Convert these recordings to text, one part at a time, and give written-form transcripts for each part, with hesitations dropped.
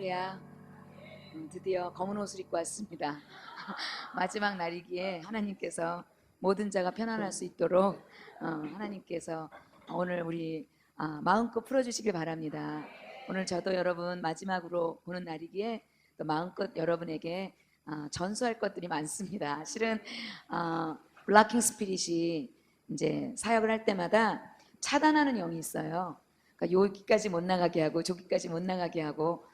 할렐루야. 드디어 검은 옷을 입고 왔습니다. 마지막 날이기에 하나님께서 모든 자가 편안할 수 있도록 하나님께서 오늘 우리 마음껏 풀어주시길 바랍니다. 오늘 저도 여러분 마지막으로 보는 날이기에 또 마음껏 여러분에게 전수할 것들이 많습니다. 실은 블라킹 스피릿이 이제 사역을 할 때마다 차단하는 영이 있어요. 그러니까 여기까지 못 나가게 하고 저기까지 못 나가게 하고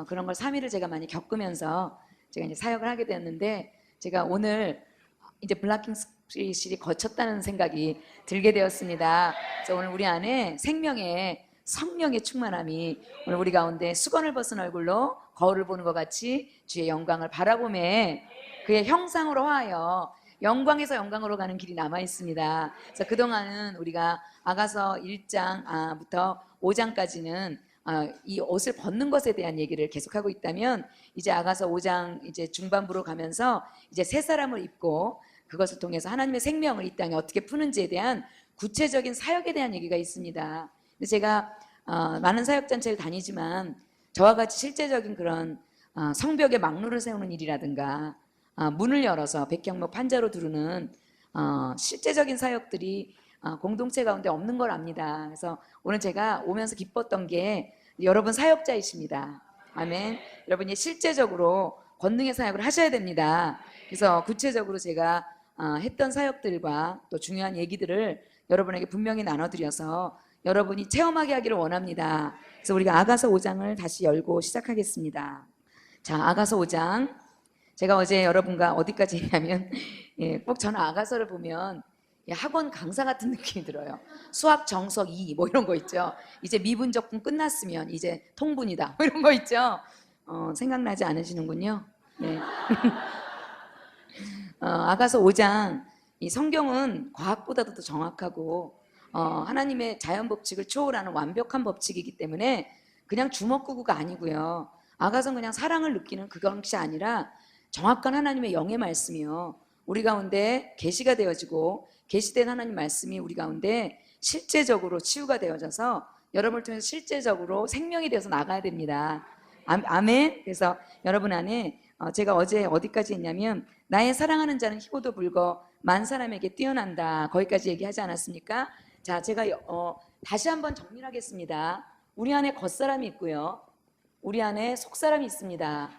그런 걸 3일을 제가 많이 겪으면서 제가 이제 사역을 하게 되었는데, 제가 오늘 이제 블라킹 스피릿이 거쳤다는 생각이 들게 되었습니다. 그래서 오늘 우리 안에 생명의 성령의 충만함이 오늘 우리 가운데 수건을 벗은 얼굴로 거울을 보는 것 같이 주의 영광을 바라보매 그의 형상으로 화하여 영광에서 영광으로 가는 길이 남아 있습니다. 그래서 그동안은 우리가 아가서 1장부터 5장까지는 이 옷을 벗는 것에 대한 얘기를 계속하고 있다면, 이제 아가서 5장 이제 중반부로 가면서 이제 새 사람을 입고 그것을 통해서 하나님의 생명을 이 땅에 어떻게 푸는지에 대한 구체적인 사역에 대한 얘기가 있습니다. 근데 제가 많은 사역단체를 다니지만 저와 같이 실제적인 그런 성벽에 막루를 세우는 일이라든가 문을 열어서 백향목 판자로 두르는 실제적인 사역들이 공동체 가운데 없는 걸 압니다. 그래서 오늘 제가 오면서 기뻤던 게 여러분 사역자이십니다. 아멘. 여러분이 실제적으로 권능의 사역을 하셔야 됩니다. 그래서 구체적으로 제가 했던 사역들과 또 중요한 얘기들을 여러분에게 분명히 나눠드려서 여러분이 체험하게 하기를 원합니다. 그래서 우리가 아가서 5장을 다시 열고 시작하겠습니다. 자, 아가서 5장. 제가 어제 여러분과 어디까지 했냐면 꼭 저는 아가서를 보면 학원 강사 같은 느낌이 들어요. 수학 정석 2 뭐 이런 거 있죠. 이제 미분적분 끝났으면 이제 통분이다 뭐 이런 거 있죠. 생각나지 않으시는군요. 네. 아가서 5장, 이 성경은 과학보다도 더 정확하고 하나님의 자연 법칙을 초월하는 완벽한 법칙이기 때문에 그냥 주먹구구가 아니고요. 아가서는 그냥 사랑을 느끼는 그것이 아니라 정확한 하나님의 영의 말씀이요, 우리 가운데 계시가 되어지고 계시된 하나님 말씀이 우리 가운데 실제적으로 치유가 되어져서 여러분을 통해서 실제적으로 생명이 되어서 나가야 됩니다. 아멘. 그래서 여러분 안에 제가 어제 어디까지 했냐면, 나의 사랑하는 자는 희고도 불거 만 사람에게 뛰어난다, 거기까지 얘기하지 않았습니까? 자, 제가 다시 한번 정리를 하겠습니다. 우리 안에 겉사람이 있고요, 우리 안에 속사람이 있습니다.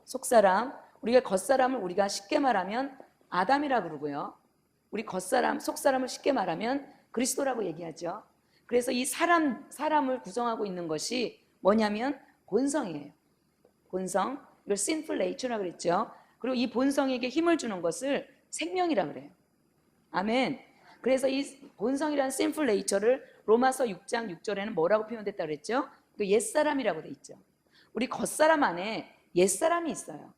속사람, 우리가 겉사람을 우리가 쉽게 말하면 아담이라 그러고요, 우리 겉사람, 속사람을 쉽게 말하면 그리스도라고 얘기하죠. 그래서 이 사람을 구성하고 있는 것이 뭐냐면 본성이에요. 본성, 이걸 sinful nature라고 그랬죠. 그리고 이 본성에게 힘을 주는 것을 생명이라고 그래요. 아멘. 그래서 이 본성이라는 sinful nature를 로마서 6장 6절에는 뭐라고 표현됐다고 그랬죠? 옛사람이라고 돼 있죠. 우리 겉사람 안에 옛사람이 있어요.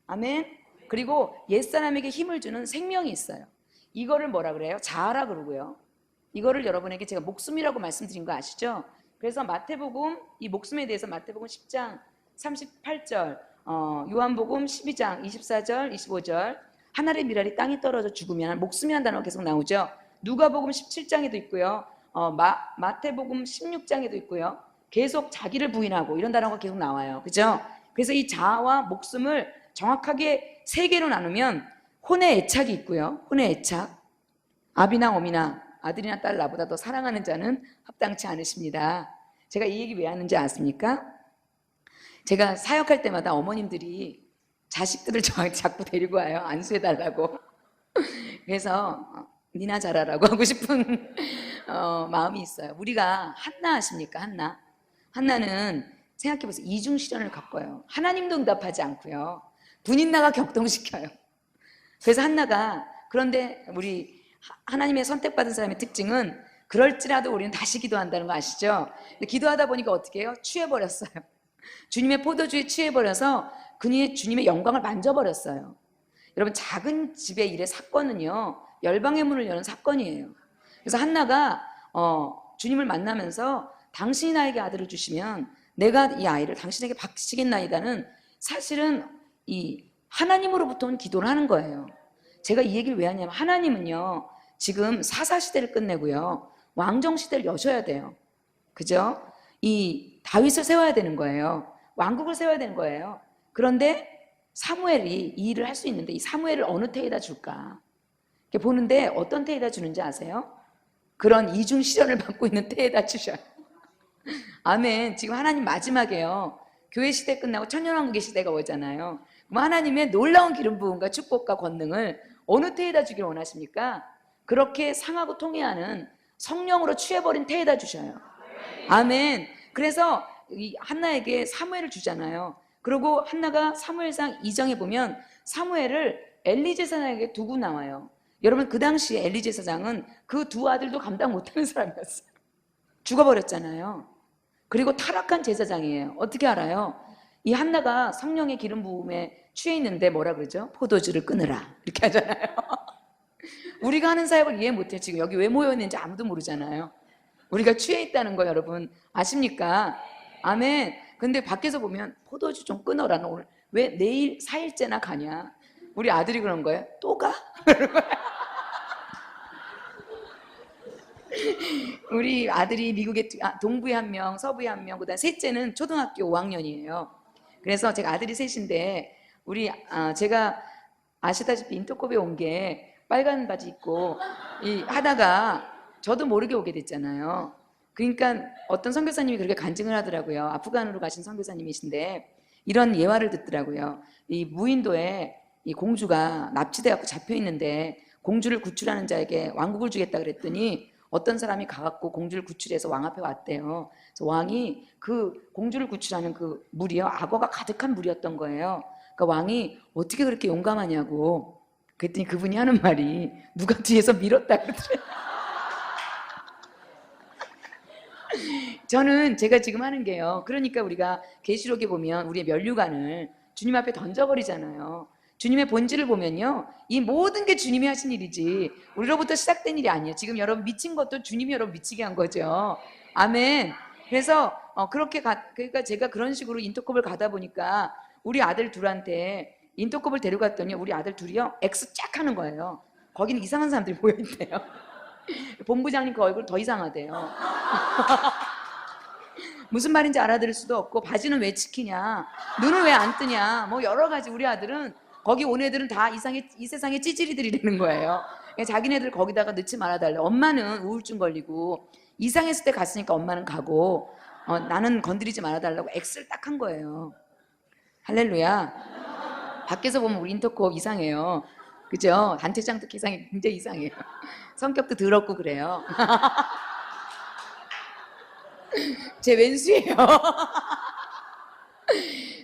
아멘. 그리고 옛사람에게 힘을 주는 생명이 있어요. 이거를 뭐라 그래요? 자아라 그러고요. 이거를 여러분에게 제가 목숨이라고 말씀드린 거 아시죠? 그래서 마태복음, 이 목숨에 대해서 마태복음 10장 38절, 요한복음 12장 24절 25절, 하늘의 미랄이 땅에 떨어져 죽으면 목숨이라는 단어가 계속 나오죠. 누가복음 17장에도 있고요, 마태복음 16장에도 있고요, 계속 자기를 부인하고 이런 단어가 계속 나와요. 그죠? 그래서 이 자아와 목숨을 정확하게 세 개로 나누면 혼의 애착이 있고요, 혼의 애착, 아비나 어미나 아들이나 딸 나보다 더 사랑하는 자는 합당치 않으십니다. 제가 이 얘기 왜 하는지 아십니까? 제가 사역할 때마다 어머님들이 자식들을 저한테 자꾸 데리고 와요, 안수해달라고. 그래서 니나 잘하라고 하고 싶은 마음이 있어요. 우리가 한나 아십니까? 한나는 생각해보세요. 이중시련을 겪어요. 하나님도 응답하지 않고요, 분인나가 격동시켜요. 그래서 한나가, 그런데 우리 하나님의 선택받은 사람의 특징은 그럴지라도 우리는 다시 기도한다는 거 아시죠? 근데 기도하다 보니까 어떻게 해요? 취해버렸어요. 주님의 포도주에 취해버려서 주님의 영광을 만져버렸어요. 여러분, 작은 집의 일의 사건은요, 열방의 문을 여는 사건이에요. 그래서 한나가 주님을 만나면서 당신이 나에게 아들을 주시면 내가 이 아이를 당신에게 바치겠나이다는, 사실은 이 하나님으로부터 온 기도를 하는 거예요. 제가 이 얘기를 왜 하냐면, 하나님은요 지금 사사시대를 끝내고요 왕정시대를 여셔야 돼요. 그죠? 이 다윗을 세워야 되는 거예요. 왕국을 세워야 되는 거예요. 그런데 사무엘이 이 일을 할 수 있는데 이 사무엘을 어느 태에다 줄까? 이렇게 보는데 어떤 태에다 주는지 아세요? 그런 이중 시련을 받고 있는 태에다 주셔요. 아멘. 지금 하나님 마지막에요. 교회 시대 끝나고 천년왕국의 시대가 오잖아요. 그럼 하나님의 놀라운 기름 부음과 축복과 권능을 어느 태에다 주길 원하십니까? 그렇게 상하고 통해하는 성령으로 취해버린 태에다 주셔요. 아멘. 그래서 이 한나에게 사무엘을 주잖아요. 그리고 한나가 사무엘상 2장에 보면 사무엘을 엘리 제사장에게 두고 나와요. 여러분, 그 당시에 엘리 제사장은 그 두 아들도 감당 못하는 사람이었어요. 죽어버렸잖아요. 그리고 타락한 제사장이에요. 어떻게 알아요? 이 한나가 성령의 기름 부음에 취해 있는데 뭐라 그러죠? 포도주를 끊으라 이렇게 하잖아요. 우리가 하는 사역을 이해 못해. 지금 여기 왜 모여 있는지 아무도 모르잖아요. 우리가 취해 있다는 거 여러분 아십니까? 아멘. 근데 밖에서 보면 포도주 좀 끊어라. 너 오늘 왜 내일 4일째나 가냐? 우리 아들이 그런 거예요. 또 가? 우리 아들이 미국에 동부에 한 명, 서부에 한 명, 그다음 셋째는 초등학교 5학년이에요. 그래서 제가 아들이 셋인데 우리 제가 아시다시피 인터컵에 온 게 빨간 바지 입고 하다가 저도 모르게 오게 됐잖아요. 그러니까 어떤 선교사님이 그렇게 간증을 하더라고요. 아프간으로 가신 선교사님이신데 이런 예화를 듣더라고요. 이 무인도에 이 공주가 납치돼갖고 잡혀 있는데 공주를 구출하는 자에게 왕국을 주겠다 그랬더니 어떤 사람이 가갖고 공주를 구출해서 왕 앞에 왔대요. 그래서 왕이 그 공주를 구출하는 그 물이요, 악어가 가득한 물이었던 거예요. 그러니까 왕이 어떻게 그렇게 용감하냐고 그랬더니 그분이 하는 말이 누가 뒤에서 밀었다 그러더래요. 저는 제가 지금 하는 게요. 그러니까 우리가 계시록에 보면 우리의 면류관을 주님 앞에 던져버리잖아요. 주님의 본질을 보면요, 이 모든 게 주님이 하신 일이지 우리로부터 시작된 일이 아니에요. 지금 여러분 미친 것도 주님이 여러분 미치게 한 거죠. 아멘. 그래서 그러니까 제가 그런 식으로 인터컵을 가다 보니까 우리 아들 둘한테 인터컵을 데려갔더니 우리 아들 둘이요 X 쫙 하는 거예요. 거기는 이상한 사람들이 모여있대요. 본부장님 그 얼굴 더 이상하대요. 무슨 말인지 알아들을 수도 없고 바지는 왜 지키냐, 눈을 왜 안 뜨냐, 뭐 여러 가지. 우리 아들은 거기 온 애들은 다 이 세상의 찌질이들이라는 거예요. 자기네들 거기다가 넣지 말아달래. 엄마는 우울증 걸리고 이상했을 때 갔으니까 엄마는 가고 나는 건드리지 말아달라고 X를 딱 한 거예요. 할렐루야. 밖에서 보면 우리 인터컵 이상해요. 그죠? 단체장도 굉장히 이상해요. 성격도 더럽고 그래요. 제 왼수예요.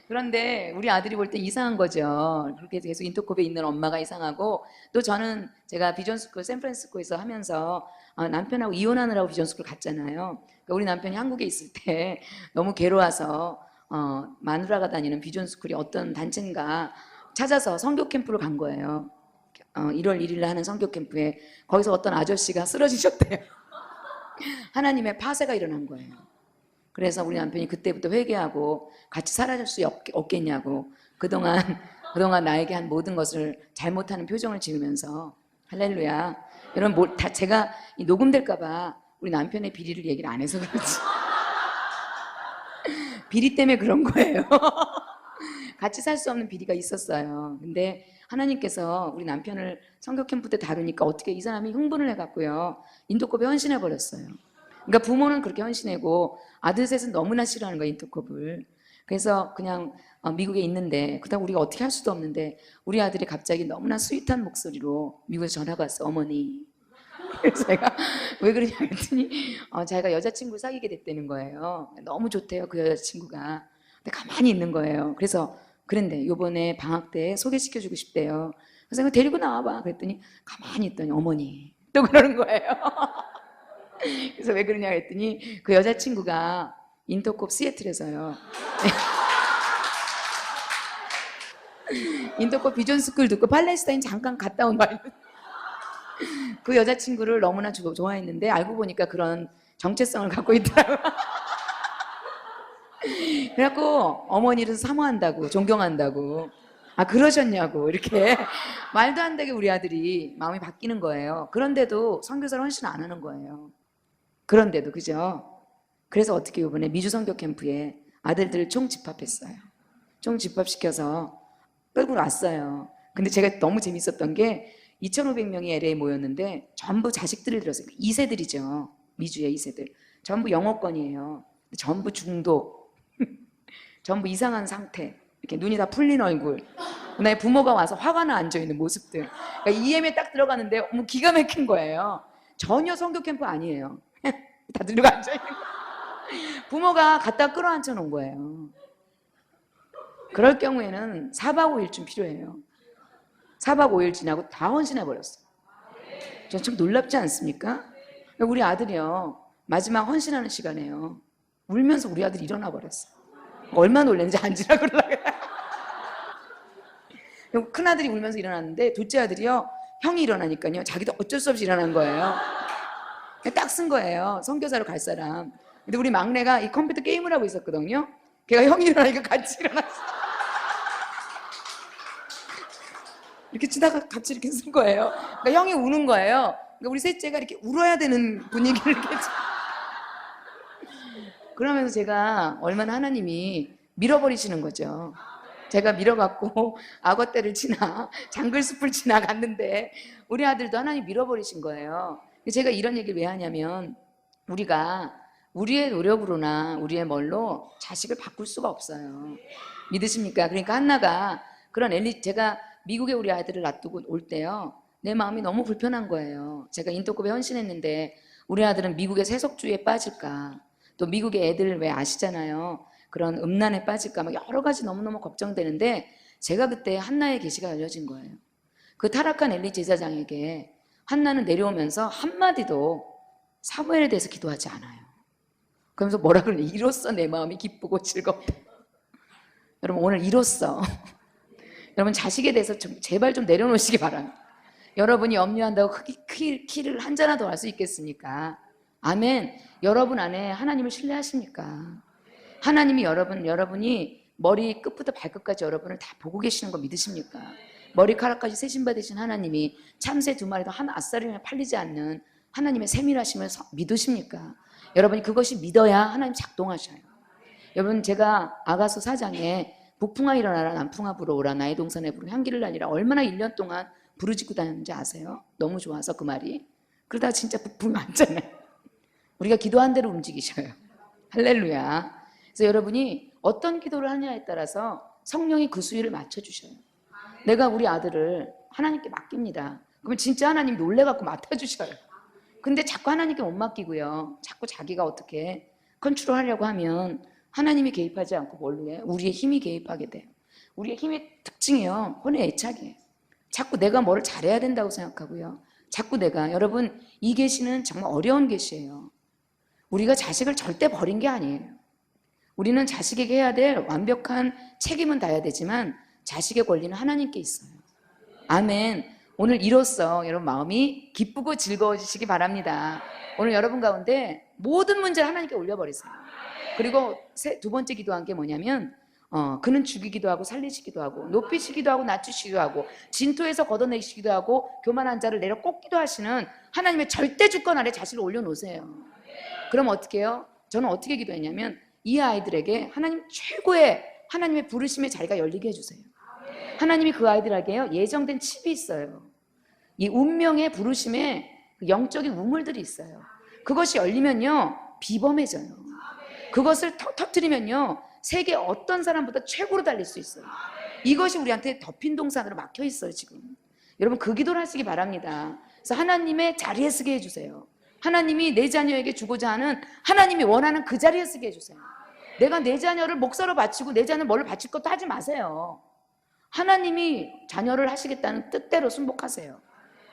그런데 우리 아들이 볼 땐 이상한 거죠. 그렇게 계속 인터컵에 있는 엄마가 이상하고, 또 저는 제가 비전스쿨 샌프란시스코에서 하면서 남편하고 이혼하느라고 비전스쿨 갔잖아요. 그러니까 우리 남편이 한국에 있을 때 너무 괴로워서 마누라가 다니는 비전스쿨이 어떤 단체인가 찾아서 선교 캠프를 간 거예요. 1월 1일 하는 선교 캠프에 거기서 어떤 아저씨가 쓰러지셨대요. 하나님의 파쇄가 일어난 거예요. 그래서 우리 남편이 그때부터 회개하고 같이 살아줄 수 없겠냐고 그동안 나에게 한 모든 것을 잘못하는 표정을 지으면서. 할렐루야. 여러분, 다 제가 녹음될까봐 우리 남편의 비리를 얘기를 안 해서 그렇지. 비리 때문에 그런 거예요. 같이 살 수 없는 비리가 있었어요. 근데 하나님께서 우리 남편을 선교 캠프 때 다루니까 어떻게 이 사람이 흥분을 해갖고요 인터컵에 헌신해 버렸어요. 그러니까 부모는 그렇게 헌신하고 아들 셋은 너무나 싫어하는 거예요, 인터컵을. 그래서 그냥 미국에 있는데 그렇다고 우리가 어떻게 할 수도 없는데 우리 아들이 갑자기 너무나 스윗한 목소리로 미국에서 전화가 왔어. 어머니. 그래서 제가 왜 그러냐 했더니 자기가 여자친구를 사귀게 됐다는 거예요. 너무 좋대요, 그 여자친구가. 근데 가만히 있는 거예요. 그래서 그런데 요번에 방학 때 소개시켜주고 싶대요. 그래서 데리고 나와봐 그랬더니 가만히 있더니 어머니 또 그러는 거예요. 그래서 왜 그러냐 했더니 그 여자친구가 인터컵 시애틀에서요 인터컵 비전스쿨 듣고 팔레스타인 잠깐 갔다 온 말. 그 여자친구를 너무나 좋아했는데 알고 보니까 그런 정체성을 갖고 있더라고요. 그래갖고 어머니를 사모한다고, 존경한다고. 그러셨냐고 이렇게 말도 안 되게 우리 아들이 마음이 바뀌는 거예요. 그런데도 선교사를 헌신 안 하는 거예요. 그런데도. 그죠? 그래서 어떻게 이번에 미주 선교 캠프에 아들들을 총집합했어요. 총집합시켜서 끌고 왔어요. 근데 제가 너무 재밌었던 게 2,500명이 LA에 모였는데 전부 자식들을 들었어요. 2세들이죠. 미주의 2세들. 전부 영어권이에요. 전부 중독. 전부 이상한 상태. 이렇게 눈이 다 풀린 얼굴. 그다음에 부모가 와서 화가 나 앉아있는 모습들. 그러니까 EM에 딱 들어가는데 기가 막힌 거예요. 전혀 성교 캠프 아니에요. 다들 누가 앉아있는 거예요. 부모가 갖다 끌어앉혀 놓은 거예요. 그럴 경우에는 4박 5일쯤 필요해요. 4박 5일 지나고 다 헌신해 버렸어요. 저 좀 놀랍지 않습니까? 우리 아들이요, 마지막 헌신하는 시간에요, 울면서 우리 아들이 일어나 버렸어요. 얼마나 놀랐는지 앉으라 그러려고. 큰 아들이 울면서 일어났는데 둘째 아들이요, 형이 일어나니까요 자기도 어쩔 수 없이 일어난 거예요. 딱 쓴 거예요, 선교사로 갈 사람. 근데 우리 막내가 이 컴퓨터 게임을 하고 있었거든요. 걔가 형이 일어나니까 같이 일어났어. 이렇게 치다가 같이 이렇게 쓴 거예요. 그러니까 형이 우는 거예요. 그러니까 우리 셋째가 이렇게 울어야 되는 분위기를 이렇게. 그러면서 제가 얼마나 하나님이 밀어버리시는 거죠. 제가 밀어갖고 악어떼를 지나 장글숲을 지나갔는데 우리 아들도 하나님 밀어버리신 거예요. 제가 이런 얘기를 왜 하냐면, 우리가 우리의 노력으로나 우리의 뭘로 자식을 바꿀 수가 없어요. 믿으십니까? 그러니까 한나가 그런 제가 미국에 우리 아이들을 놔두고 올 때요, 내 마음이 너무 불편한 거예요. 제가 인도급에 헌신했는데 우리 아들은 미국의 세속주의에 빠질까, 또 미국의 애들 왜 아시잖아요, 그런 음란에 빠질까, 막 여러 가지 너무너무 걱정되는데, 제가 그때 한나의 계시가 열려진 거예요. 그 타락한 엘리 제사장에게 한나는 내려오면서 한마디도 사무엘에 대해서 기도하지 않아요. 그러면서 뭐라 그러니, 이로써 내 마음이 기쁘고 즐겁다. 여러분, 오늘 이로써 여러분 자식에 대해서 제발 좀 내려놓으시기 바랍니다. 여러분이 염려한다고 키를 한 자나 더 할 수 있겠습니까? 아멘. 여러분 안에 하나님을 신뢰하십니까? 하나님이 여러분이 머리 끝부터 발끝까지 여러분을 다 보고 계시는 거 믿으십니까? 머리카락까지 세신 받으신 하나님이 참새 2마리도 한 아싸리나 팔리지 않는 하나님의 세밀하심을 믿으십니까? 여러분이 그것이 믿어야 하나님 작동하셔요. 여러분, 제가 아가서 4장에 북풍아 일어나라, 남풍아 불어오라, 나의 동산에 부르 향기를 날리라, 얼마나 1년 동안 부르짖고 다녔는지 아세요? 너무 좋아서 그 말이. 그러다가 진짜 북풍이 왔잖아요. 우리가 기도한 대로 움직이셔요. 할렐루야. 그래서 여러분이 어떤 기도를 하냐에 따라서 성령이 그 수위를 맞춰주셔요. 내가 우리 아들을 하나님께 맡깁니다. 그러면 진짜 하나님 놀래갖고 맡아주셔요. 근데 자꾸 하나님께 못 맡기고요, 자꾸 자기가 어떻게 컨트롤하려고 하면 하나님이 개입하지 않고 뭘로 해요? 우리의 힘이 개입하게 돼요. 우리의 힘의 특징이요, 혼의 애착이에요. 자꾸 내가 뭐를 잘해야 된다고 생각하고요, 자꾸 여러분, 이 계시는 정말 어려운 계시예요. 우리가 자식을 절대 버린 게 아니에요. 우리는 자식에게 해야 될 완벽한 책임은 다해야 되지만 자식의 권리는 하나님께 있어요. 아멘. 오늘 이로써 여러분 마음이 기쁘고 즐거워지시기 바랍니다. 오늘 여러분 가운데 모든 문제를 하나님께 올려버리세요. 그리고 두 번째 기도한 게 뭐냐면, 그는 죽이기도 하고 살리시기도 하고 높이시기도 하고 낮추시기도 하고 진토에서 걷어내시기도 하고 교만한 자를 내려 꽂기도 하시는 하나님의 절대 주권 아래 자식을 올려놓으세요. 그럼 어떻게 해요? 저는 어떻게 기도했냐면, 이 아이들에게 하나님 최고의 하나님의 부르심의 자리가 열리게 해주세요. 하나님이 그 아이들에게요, 예정된 칩이 있어요. 이 운명의 부르심에 영적인 우물들이 있어요. 그것이 열리면요, 비범해져요. 그것을 터뜨리면요, 세계 어떤 사람보다 최고로 달릴 수 있어요. 이것이 우리한테 덮인 동산으로 막혀 있어요 지금. 여러분, 그 기도를 하시기 바랍니다. 그래서 하나님의 자리에 쓰게 해주세요. 하나님이 내 자녀에게 주고자 하는, 하나님이 원하는 그 자리에 쓰게 해주세요. 내가 내 자녀를 목사로 바치고 내 자녀를 뭘로 바칠 것도 하지 마세요. 하나님이 자녀를 하시겠다는 뜻대로 순복하세요.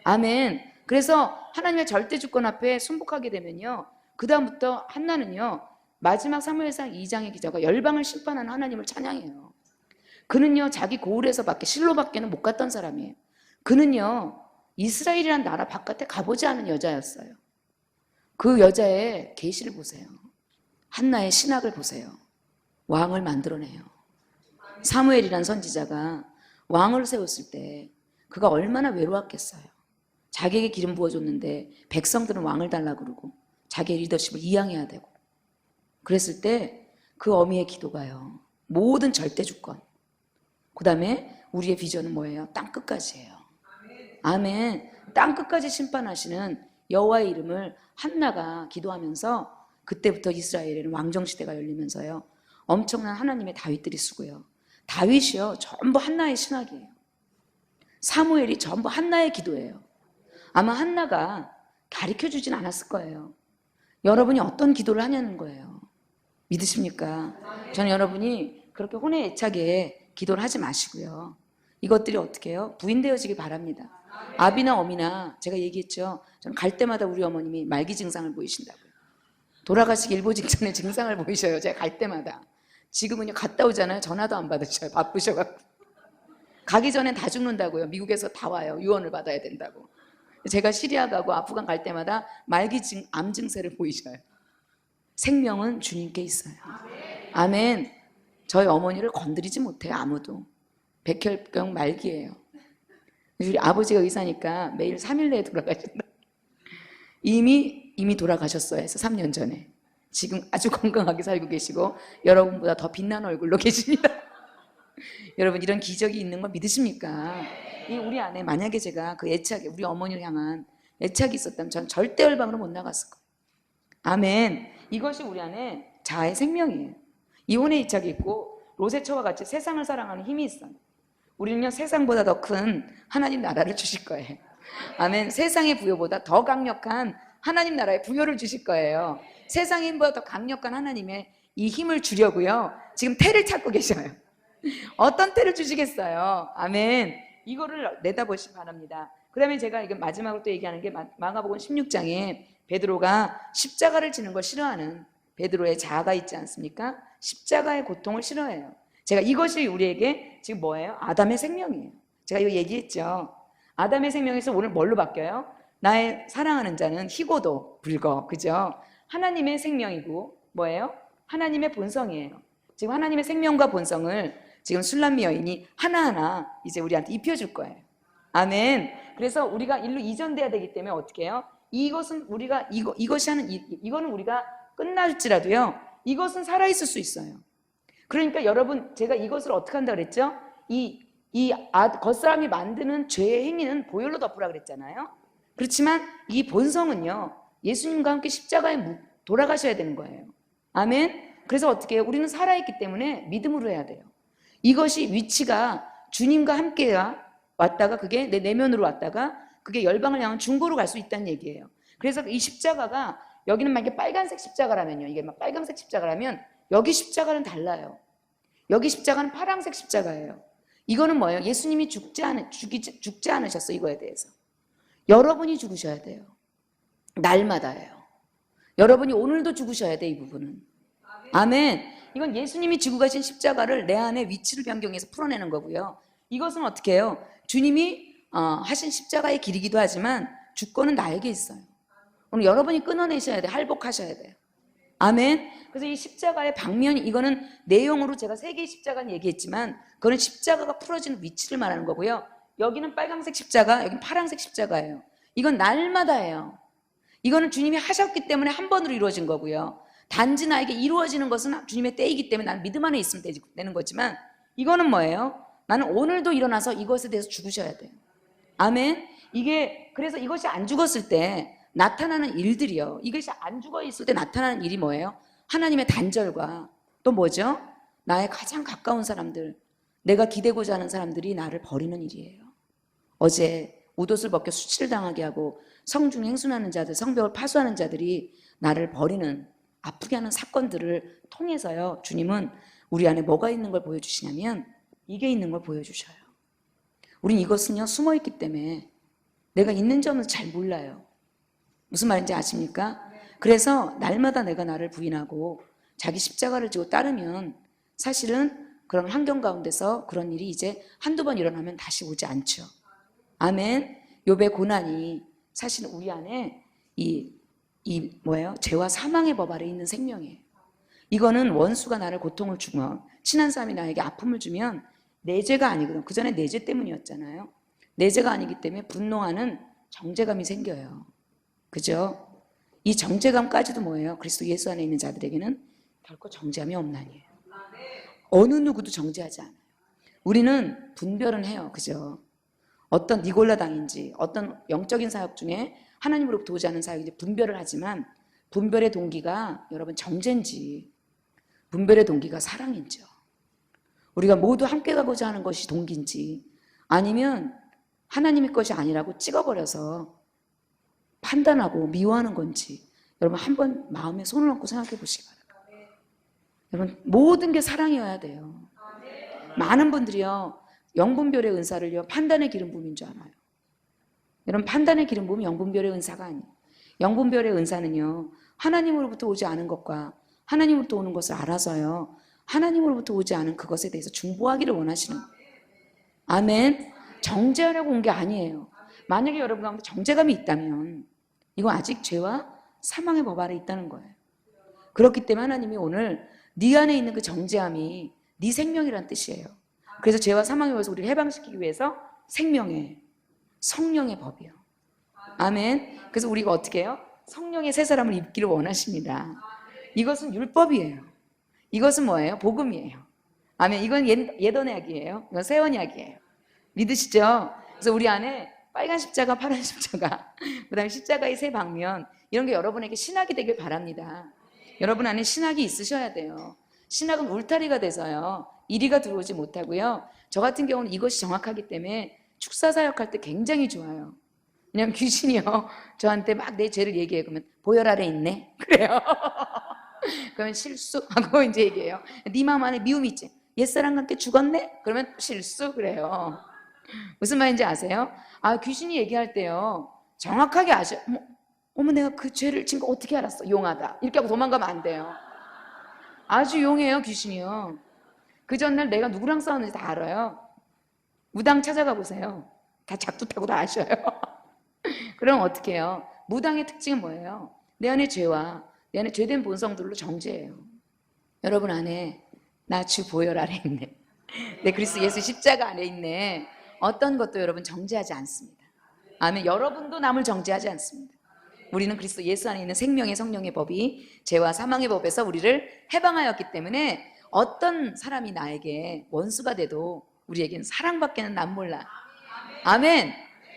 아멘. 그래서 하나님의 절대 주권 앞에 순복하게 되면요, 그 다음부터 한나는요, 마지막 사무엘상 2장의 기자가 열방을 심판하는 하나님을 찬양해요. 그는요, 자기 고을에서밖에, 실로밖에는 못 갔던 사람이에요. 그는요, 이스라엘이라는 나라 바깥에 가보지 않은 여자였어요. 그 여자의 계시를 보세요. 한나의 신학을 보세요. 왕을 만들어내요. 사무엘이란 선지자가 왕을 세웠을 때 그가 얼마나 외로웠겠어요. 자기에게 기름 부어줬는데 백성들은 왕을 달라고 그러고 자기의 리더십을 이양해야 되고, 그랬을 때 그 어미의 기도가요. 모든 절대 주권. 그 다음에 우리의 비전은 뭐예요? 땅끝까지예요. 아멘. 땅끝까지 심판하시는 여호와의 이름을 한나가 기도하면서 그때부터 이스라엘에는 왕정시대가 열리면서요. 엄청난 하나님의 다윗들이 쓰고요. 다윗이요. 전부 한나의 신학이에요. 사무엘이 전부 한나의 기도예요. 아마 한나가 가르쳐주진 않았을 거예요. 여러분이 어떤 기도를 하냐는 거예요. 믿으십니까? 저는 여러분이 그렇게 혼의 애착에 기도를 하지 마시고요. 이것들이 어떻게 해요? 부인되어지길 바랍니다. 아비나 어미나 제가 얘기했죠. 저는 갈 때마다 우리 어머님이 말기 증상을 보이신다고요. 돌아가시기 일보 직전에 증상을 보이셔요. 제가 갈 때마다. 지금은요 갔다 오잖아요. 전화도 안 받으셔요. 바쁘셔갖고. 가기 전엔 다 죽는다고요. 미국에서 다 와요. 유언을 받아야 된다고. 제가 시리아 가고 아프간 갈 때마다 말기 암 증세를 보이셔요. 생명은 주님께 있어요. 아멘. 저희 어머니를 건드리지 못해요. 아무도. 백혈병 말기예요. 우리 아버지가 의사니까 매일 3일 내에 돌아가신다. 이미 돌아가셨어요. 해서 3년 전에. 지금 아주 건강하게 살고 계시고 여러분보다 더 빛난 얼굴로 계십니다. 여러분 이런 기적이 있는 거 믿으십니까? 이 우리 안에 만약에 제가 그 애착이 우리 어머니를 향한 애착이 있었다면 전 절대 열방으로 못 나갔을 거예요. 아멘. 이것이 우리 안에 자아의 생명이에요. 이혼의 애착이 있고 로세처와 같이 세상을 사랑하는 힘이 있어요. 우리는요 세상보다 더 큰 하나님 나라를 주실 거예요. 아멘. 세상의 부요보다 더 강력한 하나님 나라의 부요를 주실 거예요. 세상의 힘보다 더 강력한 하나님의 이 힘을 주려고요 지금 태를 찾고 계셔요. 어떤 태를 주시겠어요? 아멘. 이거를 내다보시기 바랍니다. 그 다음에 제가 이거 마지막으로 또 얘기하는 게 마가복음 16장에 베드로가 십자가를 지는 걸 싫어하는 베드로의 자아가 있지 않습니까? 십자가의 고통을 싫어해요. 제가 이것이 우리에게 지금 뭐예요? 아담의 생명이에요. 제가 이거 얘기했죠. 아담의 생명에서 오늘 뭘로 바뀌어요? 나의 사랑하는 자는 희고도 붉어. 그죠? 하나님의 생명이고 뭐예요? 하나님의 본성이에요. 지금 하나님의 생명과 본성을 지금 술람미 여인이 하나하나 이제 우리한테 입혀줄 거예요. 아멘. 그래서 우리가 일로 이전돼야 되기 때문에 어떻게 해요? 이것은 우리가 이거는 우리가 끝날지라도요. 이것은 살아있을 수 있어요. 그러니까 여러분 제가 이것을 어떻게 한다 그랬죠? 겉사람이 만드는 죄의 행위는 보혈로 덮으라 그랬잖아요. 그렇지만 이 본성은요. 예수님과 함께 십자가에 돌아가셔야 되는 거예요. 아멘. 그래서 어떻게 해요? 우리는 살아있기 때문에 믿음으로 해야 돼요. 이것이 위치가 주님과 함께 왔다가 그게 내 내면으로 왔다가 그게 열방을 향한 중보로 갈 수 있다는 얘기예요. 그래서 이 십자가가 여기는 만약에 빨간색 십자가라면요. 이게 막 빨간색 십자가라면 여기 십자가는 달라요. 여기 십자가는 파란색 십자가예요. 이거는 뭐예요? 예수님이 죽지 않으셨어. 이거에 대해서. 여러분이 죽으셔야 돼요. 날마다예요. 여러분이 오늘도 죽으셔야 돼. 이 부분은. 아멘. 이건 예수님이 지고 가신 십자가를 내 안에 위치를 변경해서 풀어내는 거고요. 이것은 어떻게 해요? 주님이 하신 십자가의 길이기도 하지만 주권은 나에게 있어요. 오늘 여러분이 끊어내셔야 돼요. 할복하셔야 돼요. 아멘. 그래서 이 십자가의 방면이 이거는 내용으로 제가 3개의 십자가는 얘기했지만 그거는 십자가가 풀어지는 위치를 말하는 거고요. 여기는 빨간색 십자가, 여기는 파란색 십자가예요. 이건 날마다예요. 이거는 주님이 하셨기 때문에 한 번으로 이루어진 거고요. 단지 나에게 이루어지는 것은 주님의 때이기 때문에 나는 믿음 안에 있으면 되는 거지만 이거는 뭐예요? 나는 오늘도 일어나서 이것에 대해서 죽으셔야 돼요. 아멘. 그래서 이것이 안 죽었을 때 나타나는 일들이요. 이것이 안 죽어 있을 때 나타나는 일이 뭐예요? 하나님의 단절과 또 뭐죠? 나의 가장 가까운 사람들, 내가 기대고자 하는 사람들이 나를 버리는 일이에요. 어제 옷을 벗겨 수치를 당하게 하고 성중 행순하는 자들, 성벽을 파수하는 자들이 나를 버리는 아프게 하는 사건들을 통해서요. 주님은 우리 안에 뭐가 있는 걸 보여주시냐면 이게 있는 걸 보여주셔요. 우린 이것은요. 숨어있기 때문에 내가 있는지 없는지 잘 몰라요. 무슨 말인지 아십니까? 그래서 날마다 내가 나를 부인하고 자기 십자가를 지고 따르면 사실은 그런 환경 가운데서 그런 일이 이제 한두 번 일어나면 다시 오지 않죠. 아멘. 욥의 고난이 사실은 우리 안에 뭐예요? 죄와 사망의 법 아래 있는 생명이에요. 이거는 원수가 나를 고통을 주면 친한 사람이 나에게 아픔을 주면 내 죄가 아니거든. 그 전에 내 죄 때문이었잖아요. 내 죄가 아니기 때문에 분노하는 정죄감이 생겨요. 그죠? 이 정죄감까지도 뭐예요? 그리스도 예수 안에 있는 자들에게는 결코 정죄함이 없나니에요. 어느 누구도 정죄하지 않아요. 우리는 분별은 해요. 그죠? 어떤 니골라당인지 어떤 영적인 사역 중에 하나님으로부터 오지 않은 사역인지 분별을 하지만 분별의 동기가 여러분 정죄인지 분별의 동기가 사랑인지요. 우리가 모두 함께 가고자 하는 것이 동기인지 아니면 하나님의 것이 아니라고 찍어버려서 판단하고 미워하는 건지 여러분 한번 마음에 손을 얹고 생각해 보시기 바랍니다. 여러분 모든 게 사랑이어야 돼요. 많은 분들이요 영분별의 은사를요 판단의 기름 부음인 줄 알아요. 여러분 판단의 기름 부음은 영분별의 은사가 아니에요. 영분별의 은사는요 하나님으로부터 오지 않은 것과 하나님으로부터 오는 것을 알아서요 하나님으로부터 오지 않은 그것에 대해서 중보하기를 원하시는 거예요. 아멘. 정죄하려고 온 게 아니에요. 만약에 여러분 가운데 정죄감이 있다면 이건 아직 죄와 사망의 법 아래 있다는 거예요. 그렇기 때문에 하나님이 오늘 네 안에 있는 그 정죄함이 네 생명이란 뜻이에요. 그래서 죄와 사망의 법에서 우리를 해방시키기 위해서 생명의 성령의 법이요. 아멘. 그래서 우리가 어떻게 해요? 성령의 새 사람을 입기를 원하십니다. 이것은 율법이에요. 이것은 뭐예요? 복음이에요. 아멘. 이건 옛 언약이에요. 이건 새 언약이에요. 믿으시죠? 그래서 우리 안에 빨간 십자가, 파란 십자가, 그 다음에 십자가의 새 방면 이런 게 여러분에게 신학이 되길 바랍니다. 여러분 안에 신학이 있으셔야 돼요. 신학은 울타리가 돼서요. 이리가 들어오지 못하고요. 저 같은 경우는 이것이 정확하기 때문에 축사 사역할 때 굉장히 좋아요. 왜냐면 귀신이요. 저한테 막 내 죄를 얘기해. 그러면 보혈 아래 있네. 그래요. 그러면 실수하고 이제 얘기해요. 네 마음 안에 미움이 있지. 옛사람과 함께 죽었네? 그러면 실수. 그래요. 무슨 말인지 아세요? 아 귀신이 얘기할 때요. 정확하게 아셔. 어머 내가 그 죄를 지금 어떻게 알았어? 용하다. 이렇게 하고 도망가면 안 돼요. 아주 용해요 귀신이요. 그 전날 내가 누구랑 싸웠는지 다 알아요. 무당 찾아가 보세요. 다 작두 타고 다 아셔요. 그럼 어떻게 해요? 무당의 특징은 뭐예요? 내 안에 죄와 내 안에 죄된 본성들로 정죄해요. 여러분 안에 나 주 보혈 아래 있네. 내 그리스도 예수 십자가 안에 있네. 어떤 것도 여러분 정죄하지 않습니다. 아멘. 여러분도 남을 정죄하지 않습니다. 우리는 그리스도 예수 안에 있는 생명의 성령의 법이 죄와 사망의 법에서 우리를 해방하였기 때문에 어떤 사람이 나에게 원수가 돼도 우리에게는 사랑밖에는 남 몰라. 아멘.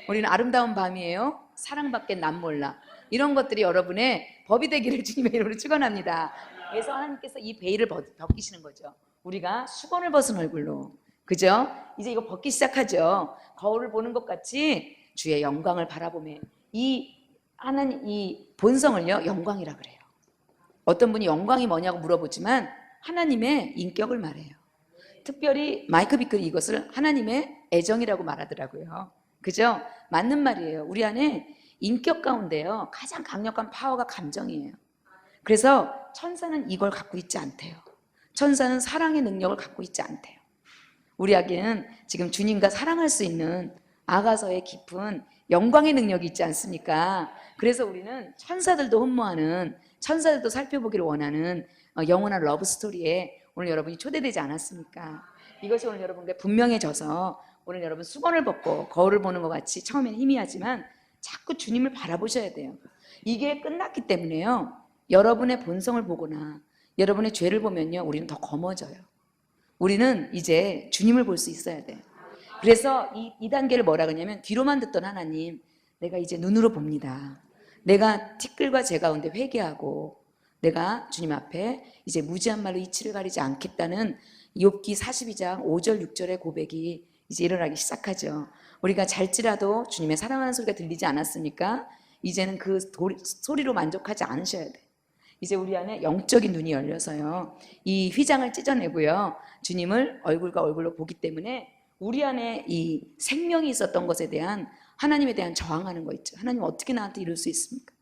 우리는 아름다운 밤이에요. 사랑밖에 남 몰라. 이런 것들이 여러분의 법이 되기를 주님의 이름으로 축원합니다. 그래서 하나님께서 이 베일을 벗기시는 거죠. 우리가 수건을 벗은 얼굴로. 그죠? 이제 이거 벗기 시작하죠. 거울을 보는 것 같이 주의 영광을 바라보며 이 하나님 이 본성을요 영광이라 그래요. 어떤 분이 영광이 뭐냐고 물어보지만 하나님의 인격을 말해요. 특별히 마이크 비클이 이것을 하나님의 애정이라고 말하더라고요. 그죠? 맞는 말이에요. 우리 안에 인격 가운데요 가장 강력한 파워가 감정이에요. 그래서 천사는 이걸 갖고 있지 않대요. 천사는 사랑의 능력을 갖고 있지 않대요. 우리에게는 지금 주님과 사랑할 수 있는 아가서의 깊은 영광의 능력이 있지 않습니까? 그래서 우리는 천사들도 흠모하는, 천사들도 살펴보기를 원하는 영원한 러브 스토리에 오늘 여러분이 초대되지 않았습니까? 이것이 오늘 여러분께 분명해져서 오늘 여러분 수건을 벗고 거울을 보는 것 같이 처음엔 희미하지만 자꾸 주님을 바라보셔야 돼요. 이게 끝났기 때문에요. 여러분의 본성을 보거나 여러분의 죄를 보면요. 우리는 더 검어져요. 우리는 이제 주님을 볼 수 있어야 돼요. 그래서 이 단계를 뭐라 그러냐면 귀로만 듣던 하나님, 내가 이제 눈으로 봅니다. 내가 티끌과 재 가운데 회개하고 내가 주님 앞에 이제 무지한 말로 이치를 가리지 않겠다는 욥기 42장 5절 6절의 고백이 이제 일어나기 시작하죠. 우리가 잘지라도 주님의 사랑하는 소리가 들리지 않았습니까? 이제는 그 소리로 만족하지 않으셔야 돼요. 이제 우리 안에 영적인 눈이 열려서요. 이 휘장을 찢어내고요. 주님을 얼굴과 얼굴로 보기 때문에 우리 안에 이 생명이 있었던 것에 대한 하나님에 대한 저항하는 거 있죠. 하나님 어떻게 나한테 이럴 수 있습니까?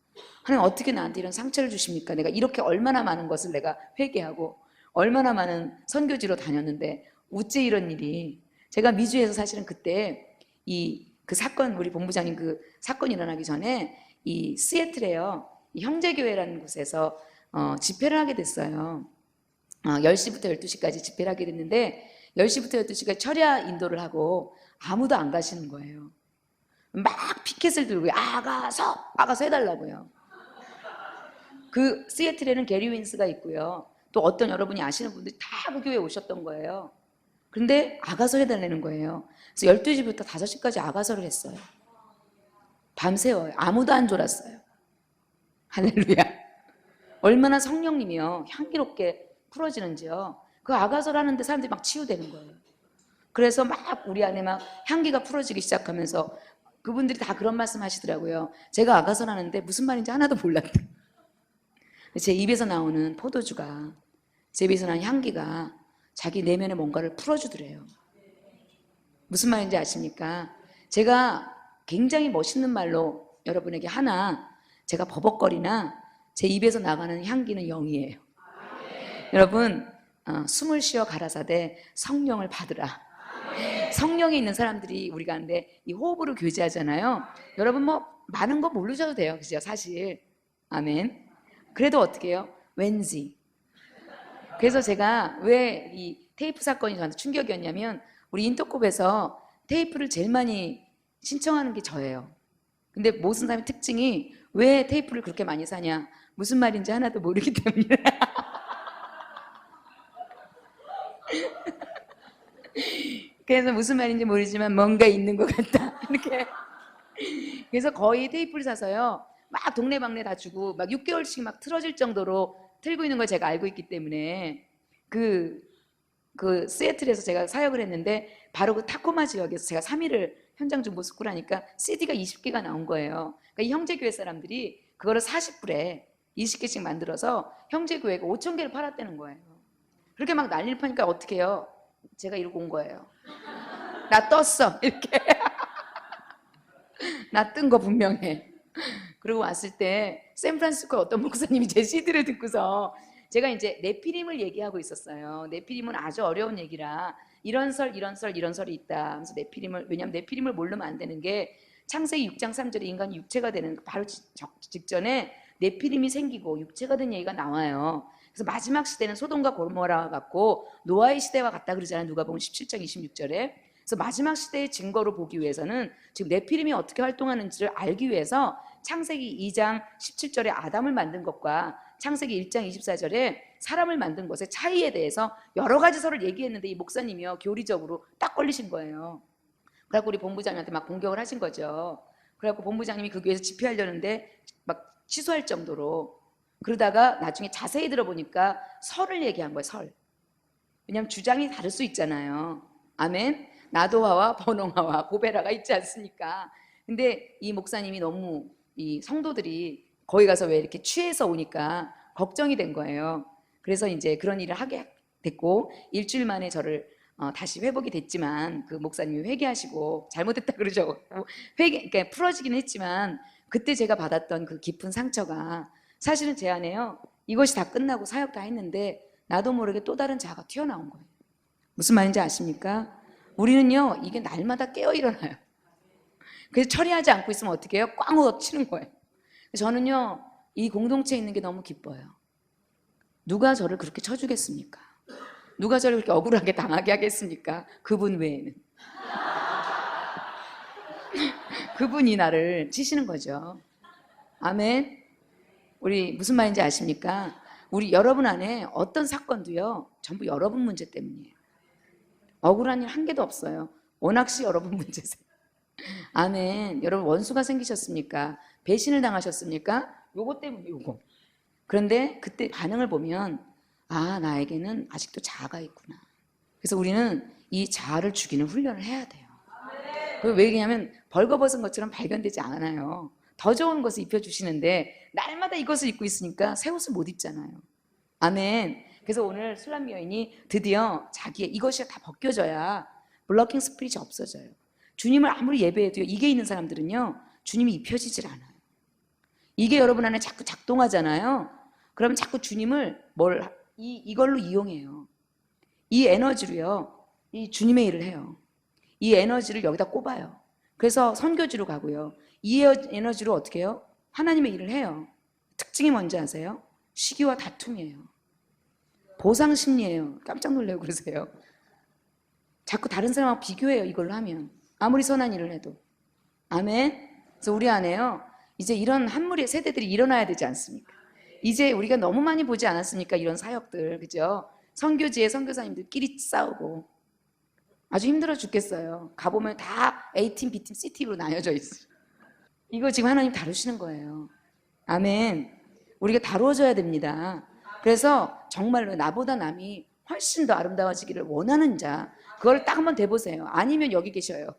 하나님 어떻게 나한테 이런 상처를 주십니까? 내가 이렇게 얼마나 많은 것을 내가 회개하고 얼마나 많은 선교지로 다녔는데 어째 이런 일이. 제가 미주에서 사실은 그때 그 사건, 우리 본부장님 그 사건이 일어나기 전에 이 시애틀에요. 이 형제교회라는 곳에서 집회를 하게 됐어요. 10시부터 12시까지 집회를 하게 됐는데 10시부터 12시까지 철야 인도를 하고 아무도 안 가시는 거예요. 막 피켓을 들고 아가서 해달라고요. 그 시애틀에는 게리 윈스가 있고요. 또 어떤 여러분이 아시는 분들이 다 그 교회에 오셨던 거예요. 그런데 아가설 해달라는 거예요. 그래서 12시부터 5시까지 아가설을 했어요. 밤새워요. 아무도 안 졸았어요. 할렐루야. 얼마나 성령님이요 향기롭게 풀어지는지요. 그 아가설 하는데 사람들이 막 치유되는 거예요. 그래서 막 우리 안에 막 향기가 풀어지기 시작하면서 그분들이 다 그런 말씀 하시더라고요. 제가 아가설 하는데 무슨 말인지 하나도 몰랐대. 제 입에서 나오는 포도주가, 제 입에서 나는 향기가 자기 내면의 뭔가를 풀어주더래요. 무슨 말인지 아십니까? 제가 굉장히 멋있는 말로 여러분에게 하나 제가 버벅거리나 제 입에서 나가는 향기는 0이에요. 여러분 숨을 쉬어 가라사대 성령을 받으라. 성령이 있는 사람들이 우리가 하는데 이 호흡으로 교제하잖아요. 여러분 뭐 많은 거 모르셔도 돼요. 그죠? 사실. 아멘. 그래도 어떻게 해요? 왠지. 그래서 제가 왜 이 테이프 사건이 저한테 충격이었냐면 우리 인터콥에서 테이프를 제일 많이 신청하는 게 저예요. 근데 모든 사람의 특징이 왜 테이프를 그렇게 많이 사냐? 무슨 말인지 하나도 모르기 때문에. 그래서 무슨 말인지 모르지만 뭔가 있는 것 같다. 이렇게. 그래서 거의 테이프를 사서요. 막 동네방네 다 주고 막 6개월씩 막 틀어질 정도로 틀고 있는 걸 제가 알고 있기 때문에 그 시애틀에서 제가 사역을 했는데 바로 그 타코마 지역에서 제가 3일을 현장 중보 숙고를 하니까 CD가 20개가 나온 거예요. 그러니까 이 형제교회 사람들이 그거를 40불에 20개씩 만들어서 형제교회가 5,000개를 팔았다는 거예요. 그렇게 막 난리를 파니까 어떻게 해요? 제가 이러고 온 거예요. 나 떴어 이렇게. 나 뜬 거 분명해. 그리고 왔을 때 샌프란시스코 어떤 목사님이 제 CD를 듣고서 제가 이제 네피림을 얘기하고 있었어요. 네피림은 아주 어려운 얘기라 이런 설이 있다. 그래서 네피림을, 왜냐하면 네피림을 모르면 안 되는 게 창세기 6장 3절에 인간이 육체가 되는 바로 직전에 네피림이 생기고 육체가 된 얘기가 나와요. 그래서 마지막 시대는 소돔과 고모라와 같고 노아의 시대와 같다 그러잖아요. 누가복음 17장 26절에. 그래서 마지막 시대의 증거로 보기 위해서는 지금 네피림이 어떻게 활동하는지를 알기 위해서 창세기 2장 17절에 아담을 만든 것과 창세기 1장 24절에 사람을 만든 것의 차이에 대해서 여러 가지 설을 얘기했는데 이 목사님이요 교리적으로 딱 걸리신 거예요. 그래갖고 우리 본부장님한테 막 공격을 하신 거죠. 그래갖고 본부장님이 그 교회에서 집회하려는데 막 취소할 정도로. 그러다가 나중에 자세히 들어보니까 설을 얘기한 거예요. 설. 왜냐하면 주장이 다를 수 있잖아요. 아멘. 나도화와 버농화와 고베라가 있지 않습니까? 근데 이 목사님이 너무 이 성도들이 거기 가서 왜 이렇게 취해서 오니까 걱정이 된 거예요. 그래서 이제 그런 일을 하게 됐고 일주일 만에 저를 다시 회복이 됐지만 그 목사님이 회개하시고 잘못했다 그러죠. 그러니까 풀어지긴 했지만 그때 제가 받았던 그 깊은 상처가 사실은 제 안에요. 이것이 다 끝나고 사역 다 했는데 나도 모르게 또 다른 자아가 튀어나온 거예요. 무슨 말인지 아십니까? 우리는요 이게 날마다 깨어 일어나요. 그래서 처리하지 않고 있으면 어떻게 해요? 꽝 치는 거예요. 저는요 이 공동체에 있는 게 너무 기뻐요. 누가 저를 그렇게 쳐주겠습니까? 누가 저를 그렇게 억울하게 당하게 하겠습니까? 그분 외에는. 그분이 나를 치시는 거죠. 아멘. 우리 무슨 말인지 아십니까? 우리 여러분 안에 어떤 사건도요 전부 여러분 문제 때문이에요. 억울한 일 한 개도 없어요. 워낙시 여러분 문제세요. 아멘. 여러분 원수가 생기셨습니까? 배신을 당하셨습니까? 요거 때문에 요거. 그런데 그때 반응을 보면 아 나에게는 아직도 자아가 있구나. 그래서 우리는 이 자아를 죽이는 훈련을 해야 돼요. 왜 그러냐면 벌거벗은 것처럼 발견되지 않아요. 더 좋은 것을 입혀주시는데 날마다 이것을 입고 있으니까 새 옷을 못 입잖아요. 아멘. 그래서 오늘 술람미 여인이 드디어 자기의 이것이 다 벗겨져야 블러킹 스피릿이 없어져요. 주님을 아무리 예배해도 이게 있는 사람들은요 주님이 입혀지질 않아요. 이게 여러분 안에 자꾸 작동하잖아요. 그러면 자꾸 주님을 이걸로 이용해요. 이 에너지로요 이 주님의 일을 해요. 이 에너지를 여기다 꼽아요. 그래서 선교지로 가고요. 이 에너지로 어떻게 해요? 하나님의 일을 해요. 특징이 뭔지 아세요? 시기와 다툼이에요. 보상심리예요. 깜짝 놀래고 그러세요. 자꾸 다른 사람하고 비교해요. 이걸로 하면 아무리 선한 일을 해도. 아멘. 그래서 우리 안에요 이제 이런 한무리의 세대들이 일어나야 되지 않습니까? 이제 우리가 너무 많이 보지 않았습니까? 이런 사역들, 그죠? 선교지에 선교사님들끼리 싸우고 아주 힘들어 죽겠어요. 가보면 다 A팀, B팀, C팀으로 나뉘어져 있어요. 이거 지금 하나님 다루시는 거예요. 아멘. 우리가 다루어져야 됩니다. 그래서 정말로 나보다 남이 훨씬 더 아름다워지기를 원하는 자, 그걸 딱 한번 대보세요. 아니면 여기 계셔요.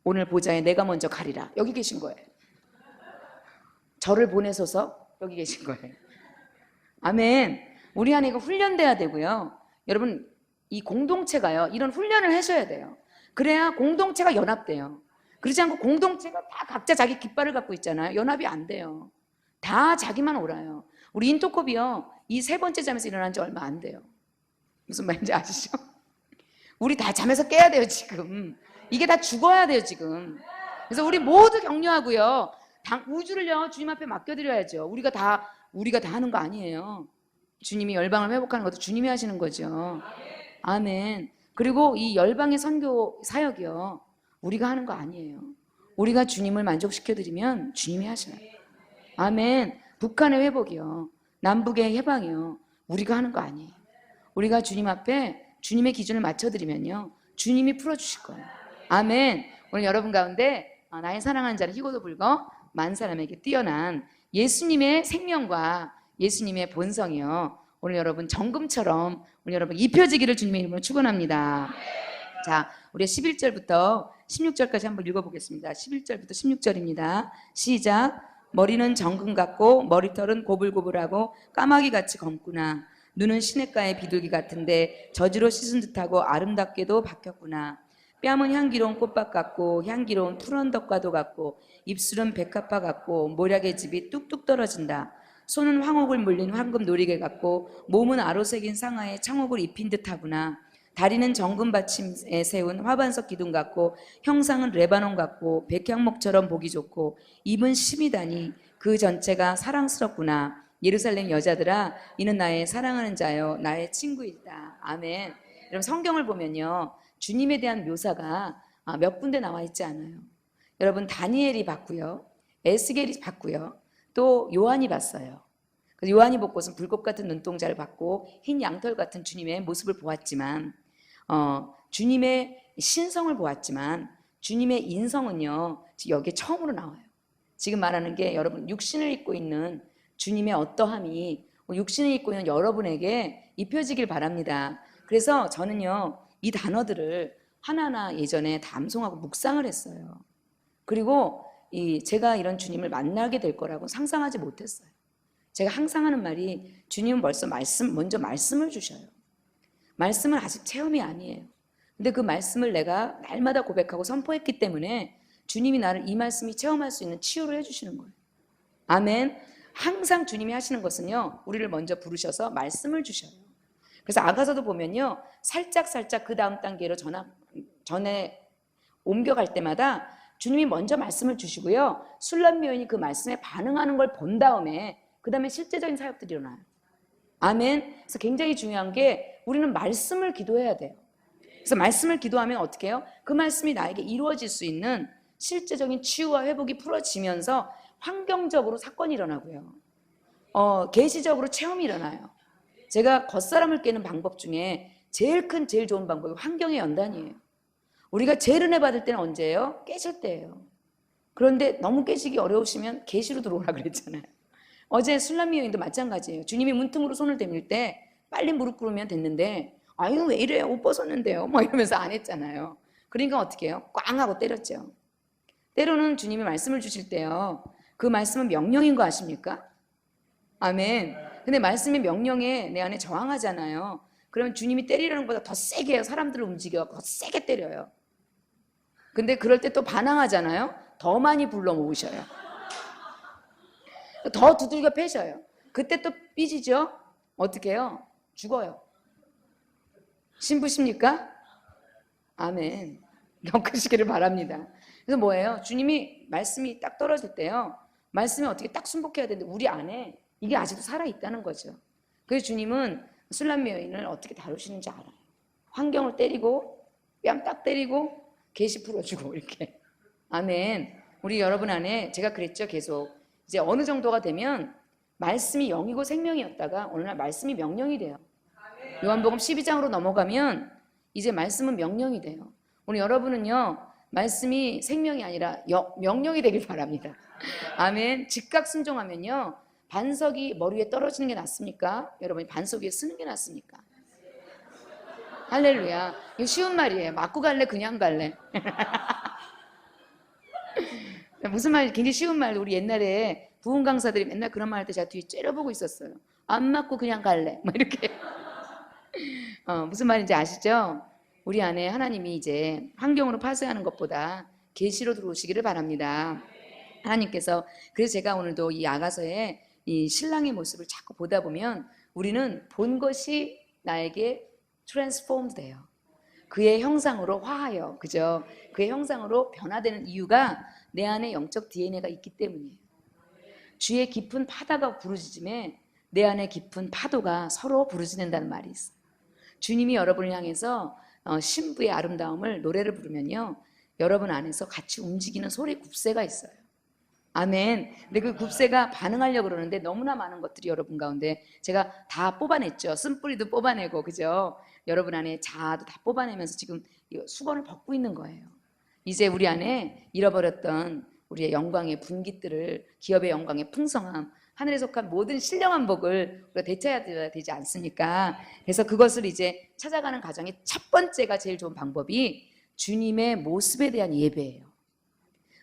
오늘 보자에 내가 먼저 가리라. 여기 계신 거예요. 저를 보내소서. 여기 계신 거예요. 아멘. 우리 안에 이거 훈련돼야 되고요. 여러분, 이 공동체가요, 이런 훈련을 하셔야 돼요. 그래야 공동체가 연합돼요. 그렇지 않고 공동체가 다 각자 자기 깃발을 갖고 있잖아요. 연합이 안 돼요. 다 자기만 옳아요. 우리 인터컵이요, 이 세 번째 잠에서 일어난 지 얼마 안 돼요. 무슨 말인지 아시죠? 우리 다 잠에서 깨야 돼요, 지금. 이게 다 죽어야 돼요, 지금. 그래서 우리 모두 격려하고요. 우주를요, 주님 앞에 맡겨드려야죠. 우리가 다 하는 거 아니에요. 주님이 열방을 회복하는 것도 주님이 하시는 거죠. 아멘. 그리고 이 열방의 선교 사역이요, 우리가 하는 거 아니에요. 우리가 주님을 만족시켜드리면 주님이 하셔요. 아멘. 북한의 회복이요, 남북의 해방이요, 우리가 하는 거 아니에요. 우리가 주님 앞에 주님의 기준을 맞춰드리면요, 주님이 풀어주실 거예요. 아멘. 오늘 여러분 가운데 나의 사랑하는 자는 희고도 불거 만 사람에게 뛰어난 예수님의 생명과 예수님의 본성이요, 오늘 여러분 정금처럼 오늘 여러분 입혀지기를 주님의 이름으로 축원합니다. 자, 우리 11절부터 16절까지 한번 읽어보겠습니다. 11절부터 16절입니다. 시작. 머리는 정금 같고 머리털은 고불고불하고 까마귀같이 검구나. 눈은 시냇가의 비둘기 같은데 젖으로 씻은 듯하고 아름답게도 바뀌었구나. 뺨은 향기로운 꽃밭 같고 향기로운 푸른덕과도 같고 입술은 백합화 같고 모략의 즙이 뚝뚝 떨어진다. 손은 황옥을 물린 황금 놀이개 같고 몸은 아로새긴 상아에 창옥을 입힌 듯하구나. 다리는 정금 받침에 세운 화반석 기둥 같고 형상은 레바논 같고 백향목처럼 보기 좋고 입은 심이다니 그 전체가 사랑스럽구나. 예루살렘 여자들아, 이는 나의 사랑하는 자요 나의 친구이다. 아멘. 여러분, 성경을 보면요, 주님에 대한 묘사가 몇 군데 나와 있지 않아요. 여러분, 다니엘이 봤고요, 에스겔이 봤고요, 또 요한이 봤어요. 요한이 볼 것은 불꽃 같은 눈동자를 봤고 흰 양털 같은 주님의 모습을 보았지만, 주님의 신성을 보았지만 주님의 인성은요, 여기에 처음으로 나와요. 지금 말하는 게 여러분, 육신을 입고 있는 주님의 어떠함이 육신을 입고 있는 여러분에게 입혀지길 바랍니다. 그래서 저는요, 이 단어들을 하나하나 예전에 담송하고 묵상을 했어요. 그리고 제가 이런 주님을 만나게 될 거라고 상상하지 못했어요. 제가 항상 하는 말이, 주님은 벌써 먼저 말씀을 주셔요. 말씀은 아직 체험이 아니에요. 근데 그 말씀을 내가 날마다 고백하고 선포했기 때문에 주님이 나를 이 말씀이 체험할 수 있는 치유를 해주시는 거예요. 아멘. 항상 주님이 하시는 것은요, 우리를 먼저 부르셔서 말씀을 주셔요. 그래서 아가서도 보면요, 살짝 그 다음 단계로 전에 옮겨갈 때마다 주님이 먼저 말씀을 주시고요, 술람 여인이 그 말씀에 반응하는 걸 본 다음에 그 다음에 실제적인 사역들이 일어나요. 아멘. 그래서 굉장히 중요한 게, 우리는 말씀을 기도해야 돼요. 그래서 말씀을 기도하면 어떻게 해요? 그 말씀이 나에게 이루어질 수 있는 실제적인 치유와 회복이 풀어지면서 환경적으로 사건이 일어나고요, 계시적으로 체험이 일어나요. 제가 겉사람을 깨는 방법 중에 제일 좋은 방법이 환경의 연단이에요. 우리가 제일 은혜 받을 때는 언제예요? 깨질 때예요. 그런데 너무 깨지기 어려우시면 계시로 들어오라 그랬잖아요. 어제 술람미 여인도 마찬가지예요. 주님이 문틈으로 손을 대밀 때 빨리 무릎 꿇으면 됐는데, 아유 왜 이래요? 옷 벗었는데요? 뭐 이러면서 안 했잖아요. 그러니까 어떻게 해요? 꽝 하고 때렸죠. 때로는 주님이 말씀을 주실 때요, 그 말씀은 명령인 거 아십니까? 아멘. 근데 말씀이 명령에 내 안에 저항하잖아요. 그러면 주님이 때리려는 것보다 더 세게 해요. 사람들을 움직여 더 세게 때려요. 근데 그럴 때 또 반항하잖아요. 더 많이 불러 모으셔요. 더 두들겨 패셔요. 그때 또 삐지죠? 어떻게 해요? 죽어요. 신부십니까? 아멘. 겪으시기를 바랍니다. 그래서 뭐예요? 주님이 말씀이 딱 떨어질 때요, 말씀이 어떻게 딱 순복해야 되는데 우리 안에 이게 아직도 살아있다는 거죠. 그래서 주님은 술람미 여인을 어떻게 다루시는지 알아요. 환경을 때리고 뺨 딱 때리고 계시 풀어주고 이렇게. 아멘. 우리 여러분 안에, 제가 그랬죠, 계속 이제 어느 정도가 되면 말씀이 영이고 생명이었다가 어느 날 말씀이 명령이 돼요. 요한복음 12장으로 넘어가면 이제 말씀은 명령이 돼요. 오늘 여러분은요, 말씀이 생명이 아니라 명령이 되길 바랍니다. 아멘. 즉각 순종하면요, 반석이 머리 위에 떨어지는 게 낫습니까? 여러분이 반석 위에 쓰는 게 낫습니까? 할렐루야. 이거 쉬운 말이에요. 맞고 갈래? 그냥 갈래? 무슨 말인지 굉장히 쉬운 말. 우리 옛날에 부흥 강사들이 맨날 그런 말 할 때 제가 뒤에 째려보고 있었어요. 안 맞고 그냥 갈래? 막 이렇게. 무슨 말인지 아시죠? 우리 안에 하나님이 이제 환경으로 파쇄하는 것보다 계시로 들어오시기를 바랍니다. 하나님께서, 그래서 제가 오늘도 이 아가서의 이 신랑의 모습을 자꾸 보다 보면 우리는 본 것이 나에게 트랜스폼 돼요. 그의 형상으로 화하여, 그죠? 그의 형상으로 변화되는 이유가 내 안에 영적 DNA가 있기 때문이에요. 주의 깊은 바다가 부르짖음에 내 안에 깊은 파도가 서로 부르짖는다는 말이 있어요. 주님이 여러분을 향해서 신부의 아름다움을 노래를 부르면요, 여러분 안에서 같이 움직이는 소리 굽새가 있어요. 아멘. 근데 그 굽새가 반응하려고 그러는데 너무나 많은 것들이 여러분 가운데 제가 다 뽑아냈죠. 쓴뿌리도 뽑아내고, 그죠? 여러분 안에 자아도 다 뽑아내면서 지금 수건을 벗고 있는 거예요. 이제 우리 안에 잃어버렸던 우리의 영광의 분깃들을, 기업의 영광의 풍성함, 하늘에 속한 모든 신령한 복을 우리가 되찾아야 되지 않습니까? 그래서 그것을 이제 찾아가는 과정의 첫 번째가, 제일 좋은 방법이 주님의 모습에 대한 예배예요.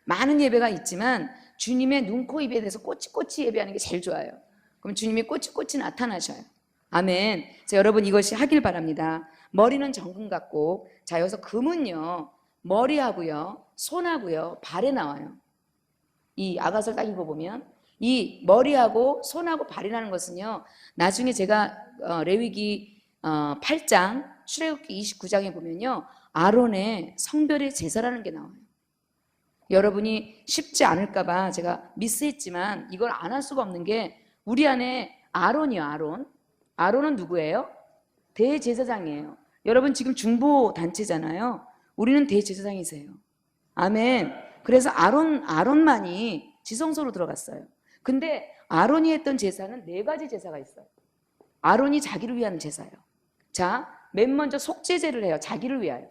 많은 예배가 있지만 주님의 눈, 코, 입에 대해서 꼬치꼬치 예배하는 게 제일 좋아요. 그럼 주님이 꼬치꼬치 나타나셔요. 아멘. 그래서 여러분 이것이 하길 바랍니다. 머리는 정금 같고, 자, 여기서 금은요, 머리하고요, 손하고요, 발에 나와요. 이 아가서를 딱 읽어보면 이 머리하고 손하고 발이라는 것은요, 나중에 제가 레위기 8장, 출애굽기 29장에 보면요, 아론의 성별의 제사라는 게 나와요. 여러분이 쉽지 않을까봐 제가 미스했지만 이걸 안 할 수가 없는 게, 우리 안에 아론이요, 아론. 아론은 누구예요? 대제사장이에요. 여러분 지금 중보 단체잖아요. 우리는 대제사장이세요. 아멘. 그래서 아론만이 지성소로 들어갔어요. 근데 아론이 했던 제사는 4가지 제사가 있어요. 아론이 자기를 위한 제사예요. 자, 맨 먼저 속죄제를 해요. 자기를 위하여.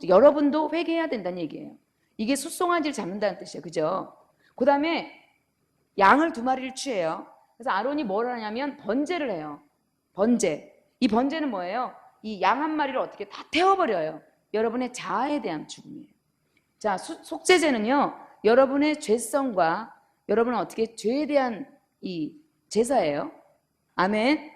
여러분도 회개해야 된다는 얘기예요. 이게 숫송아지를 잡는다는 뜻이에요. 그죠? 그 다음에 양을 2마리를 취해요. 그래서 아론이 뭘 하냐면 번제를 해요. 번제. 이 번제는 뭐예요? 이 양 1마리를 어떻게 다 태워버려요. 여러분의 자아에 대한 죽음이에요. 자, 속죄제는요, 여러분의 죄성과 여러분은 어떻게 죄에 대한 이 제사예요. 아멘.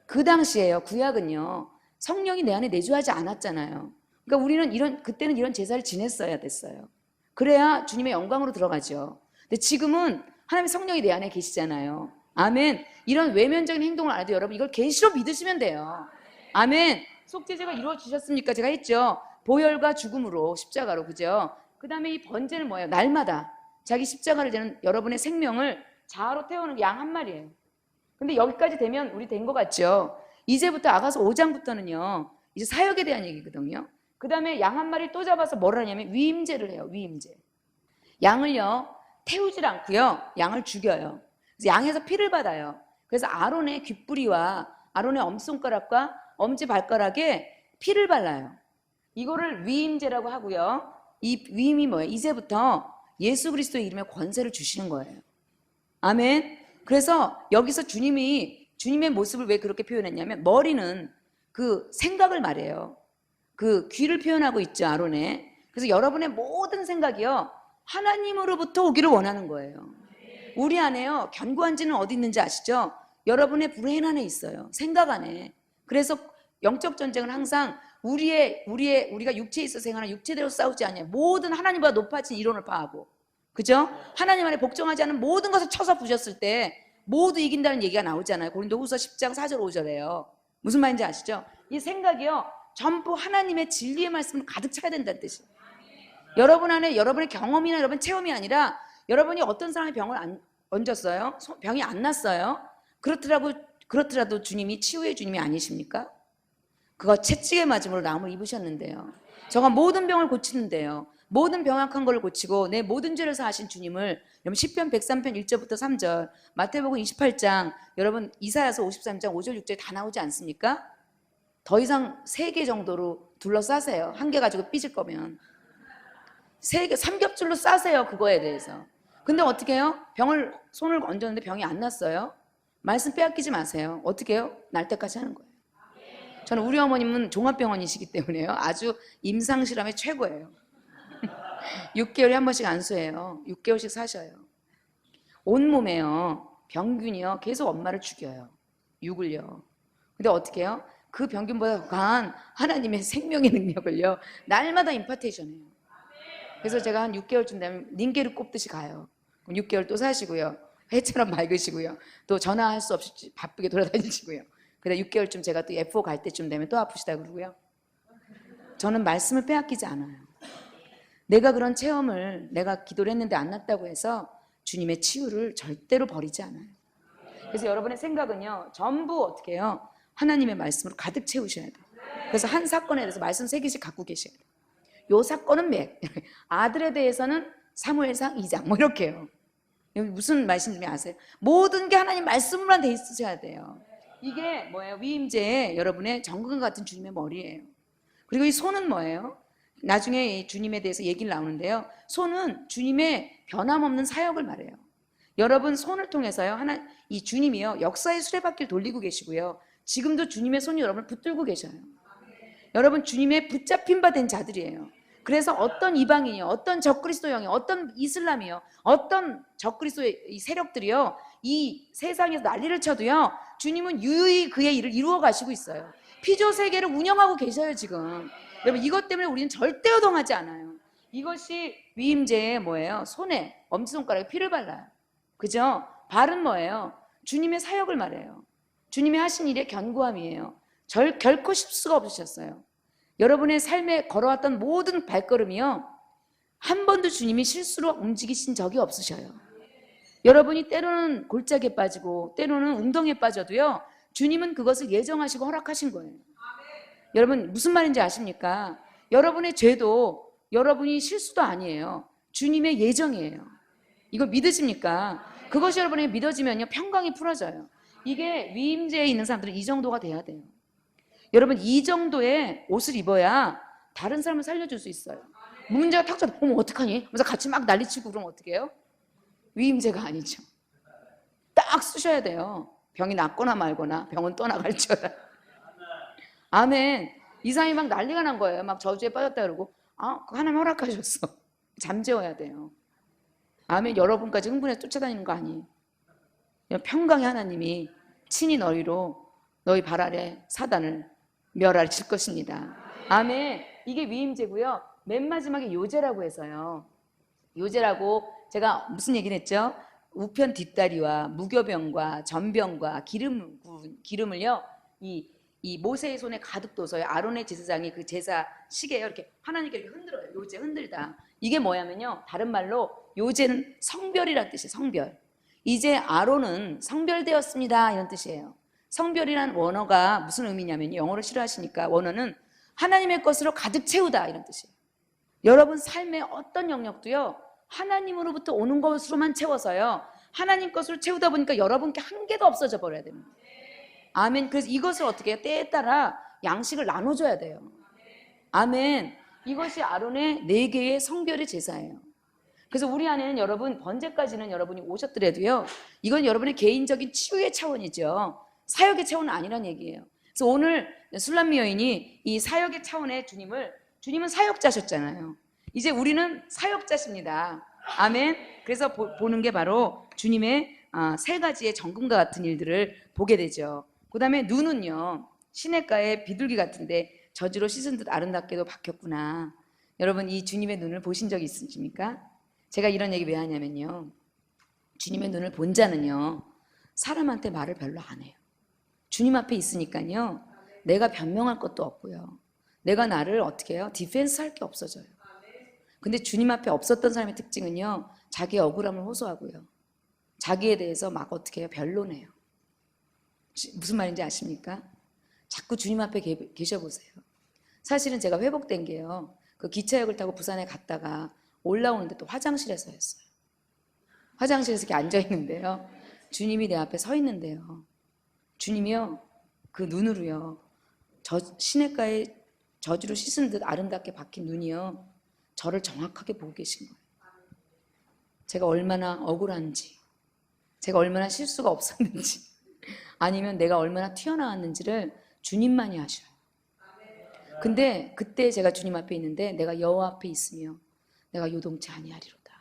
그 당시에요, 구약은요, 성령이 내 안에 내주하지 않았잖아요. 그러니까 우리는 그때는 이런 제사를 지냈어야 됐어요. 그래야 주님의 영광으로 들어가죠. 근데 지금은 하나님의 성령이 내 안에 계시잖아요. 아멘. 이런 외면적인 행동을 안 해도 여러분 이걸 계시로 믿으시면 돼요. 아멘. 속죄제가 이루어지셨습니까? 제가 했죠. 보혈과 죽음으로, 십자가로, 그죠? 그 다음에 이 번제는 뭐예요? 날마다 자기 십자가를 지는 여러분의 생명을 자아로 태우는 양 1마리예요. 근데 여기까지 되면 우리 된 것 같죠? 이제부터 아가서 5장부터는요, 이제 사역에 대한 얘기거든요. 그 다음에 양 1마리 또 잡아서 뭘 하냐면 위임제를 해요. 위임제. 양을요, 태우질 않고요, 양을 죽여요. 그래서 양에서 피를 받아요. 그래서 아론의 귓부리와 아론의 엄손가락과 엄지발가락에 피를 발라요. 이거를 위임제라고 하고요. 이 위임이 뭐예요? 이제부터 예수 그리스도의 이름에 권세를 주시는 거예요. 아멘. 그래서 여기서 주님의 모습을 왜 그렇게 표현했냐면, 머리는 그 생각을 말해요. 그 귀를 표현하고 있죠, 아론의. 그래서 여러분의 모든 생각이요, 하나님으로부터 오기를 원하는 거예요. 우리 안에요, 견고한 지는 어디 있는지 아시죠? 여러분의 브레인 안에 있어요. 생각 안에. 그래서 영적 전쟁은 항상 우리가 육체에 있어 생활하는 육체대로 싸우지 않아요. 모든 하나님보다 높아진 이론을 파하고, 그죠? 하나님 안에 복종하지 않은 모든 것을 쳐서 부셨을 때 모두 이긴다는 얘기가 나오잖아요. 고린도후서 10장 4절 5절에요. 무슨 말인지 아시죠? 이 생각이요, 전부 하나님의 진리의 말씀을 가득 차야 된다는 뜻이에요. 여러분 안에 여러분의 경험이나 여러분 체험이 아니라, 여러분이 어떤 사람의 병을 얹었어요? 병이 안 났어요? 그렇더라도 주님이 치유의 주님이 아니십니까? 그가 채찍에 맞음으로 나음을 입으셨는데요. 저가 모든 병을 고치는데요. 모든 병약한 걸 고치고 내 모든 죄를 사하신 주님을, 여러분 시편 103편 1절부터 3절, 마태복음 28장, 여러분 이사야서 53장 5절 6절 다 나오지 않습니까? 더 이상 3개 정도로 둘러싸세요. 한 개 가지고 삐질 거면 3개, 삼겹줄로 싸세요. 그거에 대해서. 근데 어떻게 해요? 손을 얹었는데 병이 안 났어요. 말씀 빼앗기지 마세요. 어떻게 해요? 날 때까지 하는 거예요. 저는 우리 어머님은 종합병원이시기 때문에요. 아주 임상실험의 최고예요. 6개월에 한 번씩 안수해요. 6개월씩 사셔요. 온몸에요, 병균이요, 계속 엄마를 죽여요. 육을요. 근데 어떻게 해요? 그 병균보다 더 강한 하나님의 생명의 능력을요, 날마다 임파테이션 해요. 그래서 제가 한 6개월쯤 되면 닌게를 꼽듯이 가요. 그럼 6개월 또 사시고요. 회처럼 맑으시고요. 또 전화할 수 없이 바쁘게 돌아다니시고요. 그다음 6개월쯤 제가 또 F4 갈 때쯤 되면 또 아프시다 그러고요. 저는 말씀을 빼앗기지 않아요. 내가 그런 체험을, 내가 기도를 했는데 안 났다고 해서 주님의 치유를 절대로 버리지 않아요. 그래서 여러분의 생각은요, 전부 어떻게 해요? 하나님의 말씀으로 가득 채우셔야 돼요. 그래서 한 사건에 대해서 말씀 3개씩 갖고 계셔야 돼요. 요 사건은 아들에 대해서는 사무엘상 2장 뭐 이렇게 해요. 여기 무슨 말씀인지 아세요? 모든 게 하나님 말씀으로만 돼 있으셔야 돼요. 이게 뭐예요? 위임제에 여러분의 정금 같은 주님의 머리예요. 그리고 이 손은 뭐예요? 나중에 주님에 대해서 얘기를 나오는데요. 손은 주님의 변함없는 사역을 말해요. 여러분 손을 통해서요, 이 주님이요, 역사의 수레바퀴를 돌리고 계시고요. 지금도 주님의 손이 여러분을 붙들고 계셔요. 여러분 주님의 붙잡힌 바 된 자들이에요. 그래서 어떤 이방인이요, 어떤 적그리스도형이요, 어떤 이슬람이요, 어떤 적그리스도의 이 세력들이요, 이 세상에서 난리를 쳐도요, 주님은 유유히 그의 일을 이루어 가시고 있어요. 피조 세계를 운영하고 계셔요 지금. 여러분 이것 때문에 우리는 절대 요동하지 않아요. 이것이 위임제의 뭐예요? 손에, 엄지손가락에 피를 발라요. 그죠? 발은 뭐예요? 주님의 사역을 말해요. 주님이 하신 일의 견고함이에요. 결코 실수가 없으셨어요. 여러분의 삶에 걸어왔던 모든 발걸음이요, 한 번도 주님이 실수로 움직이신 적이 없으셔요. 여러분이 때로는 골짜기에 빠지고 때로는 웅덩이에 빠져도요, 주님은 그것을 예정하시고 허락하신 거예요. 여러분 무슨 말인지 아십니까? 여러분의 죄도 여러분이 실수도 아니에요. 주님의 예정이에요. 이거 믿으십니까? 그것이 여러분에게 믿어지면요, 평강이 풀어져요. 이게 위임제에 있는 사람들은 이 정도가 돼야 돼요. 여러분 이 정도의 옷을 입어야 다른 사람을 살려줄 수 있어요. 문제가 탁 쳐도 어머 어떡하니? 그래서 같이 막 난리치고 그러면 어떻게 해요? 위임제가 아니죠. 딱 쓰셔야 돼요. 병이 낫거나 말거나 병은 떠나갈지어다. 아멘. 이 사람이 막 난리가 난 거예요. 막 저주에 빠졌다 그러고, 하나님 허락하셨어. 잠재워야 돼요. 아멘. 여러분까지 흥분해서 쫓아다니는 거 아니에요. 평강의 하나님이 친히 너희 발 아래 사단을 멸하실 것입니다. 아멘. 이게 위임제고요. 맨 마지막에 요제라고 해서요. 요제라고 제가 무슨 얘기를 했죠? 우편 뒷다리와 무교병과 전병과 기름을요, 이 모세의 손에 가득 둬서요, 아론의 제사장이 그 제사 시계요, 이렇게 하나님께 이렇게 흔들어요. 요제 흔들다. 이게 뭐냐면요, 다른 말로 요제는 성별이라는 뜻이에요. 성별. 이제 아론은 성별되었습니다, 이런 뜻이에요. 성별이란 원어가 무슨 의미냐면요, 영어를 싫어하시니까 원어는 하나님의 것으로 가득 채우다, 이런 뜻이에요. 여러분 삶의 어떤 영역도요, 하나님으로부터 오는 것으로만 채워서요, 하나님 것으로 채우다 보니까 여러분께 한 개도 없어져 버려야 됩니다. 아멘. 그래서 이것을 어떻게 해요? 때에 따라 양식을 나눠줘야 돼요. 아멘. 이것이 아론의 4개의 성별의 제사예요. 그래서 우리 안에는 여러분 번제까지는 여러분이 오셨더라도요, 이건 여러분의 개인적인 치유의 차원이죠. 사역의 차원은 아니란 얘기예요. 그래서 오늘 술람미 여인이 이 사역의 차원의 주님은 사역자셨잖아요. 이제 우리는 사역자십니다. 아멘. 그래서 보는 게 바로 주님의 3가지의 정금과 같은 일들을 보게 되죠. 그 다음에 눈은요, 시냇가에 비둘기 같은데 젖으로 씻은 듯 아름답게도 박혔구나. 여러분 이 주님의 눈을 보신 적이 있으십니까? 제가 이런 얘기 왜 하냐면요, 주님의 눈을 본 자는요, 사람한테 말을 별로 안 해요. 주님 앞에 있으니까요, 내가 변명할 것도 없고요, 내가 나를 어떻게 해요? 디펜스 할 게 없어져요. 근데 주님 앞에 없었던 사람의 특징은요, 자기의 억울함을 호소하고요, 자기에 대해서 막 어떻게 해요? 변론해요. 무슨 말인지 아십니까? 자꾸 주님 앞에 계셔보세요. 사실은 제가 회복된 게요, 그 기차역을 타고 부산에 갔다가 올라오는데 또 화장실에서였어요. 화장실에서 이렇게 앉아 있는데요. 주님이 내 앞에 서 있는데요. 주님이요, 그 눈으로요, 시냇가에 저주로 씻은 듯 아름답게 박힌 눈이요, 저를 정확하게 보고 계신 거예요. 제가 얼마나 억울한지, 제가 얼마나 실수가 없었는지, 아니면 내가 얼마나 튀어나왔는지를 주님만이 아셔요. 근데 그때 제가 주님 앞에 있는데 내가 여호와 앞에 있으며 내가 요동치 아니하리로다.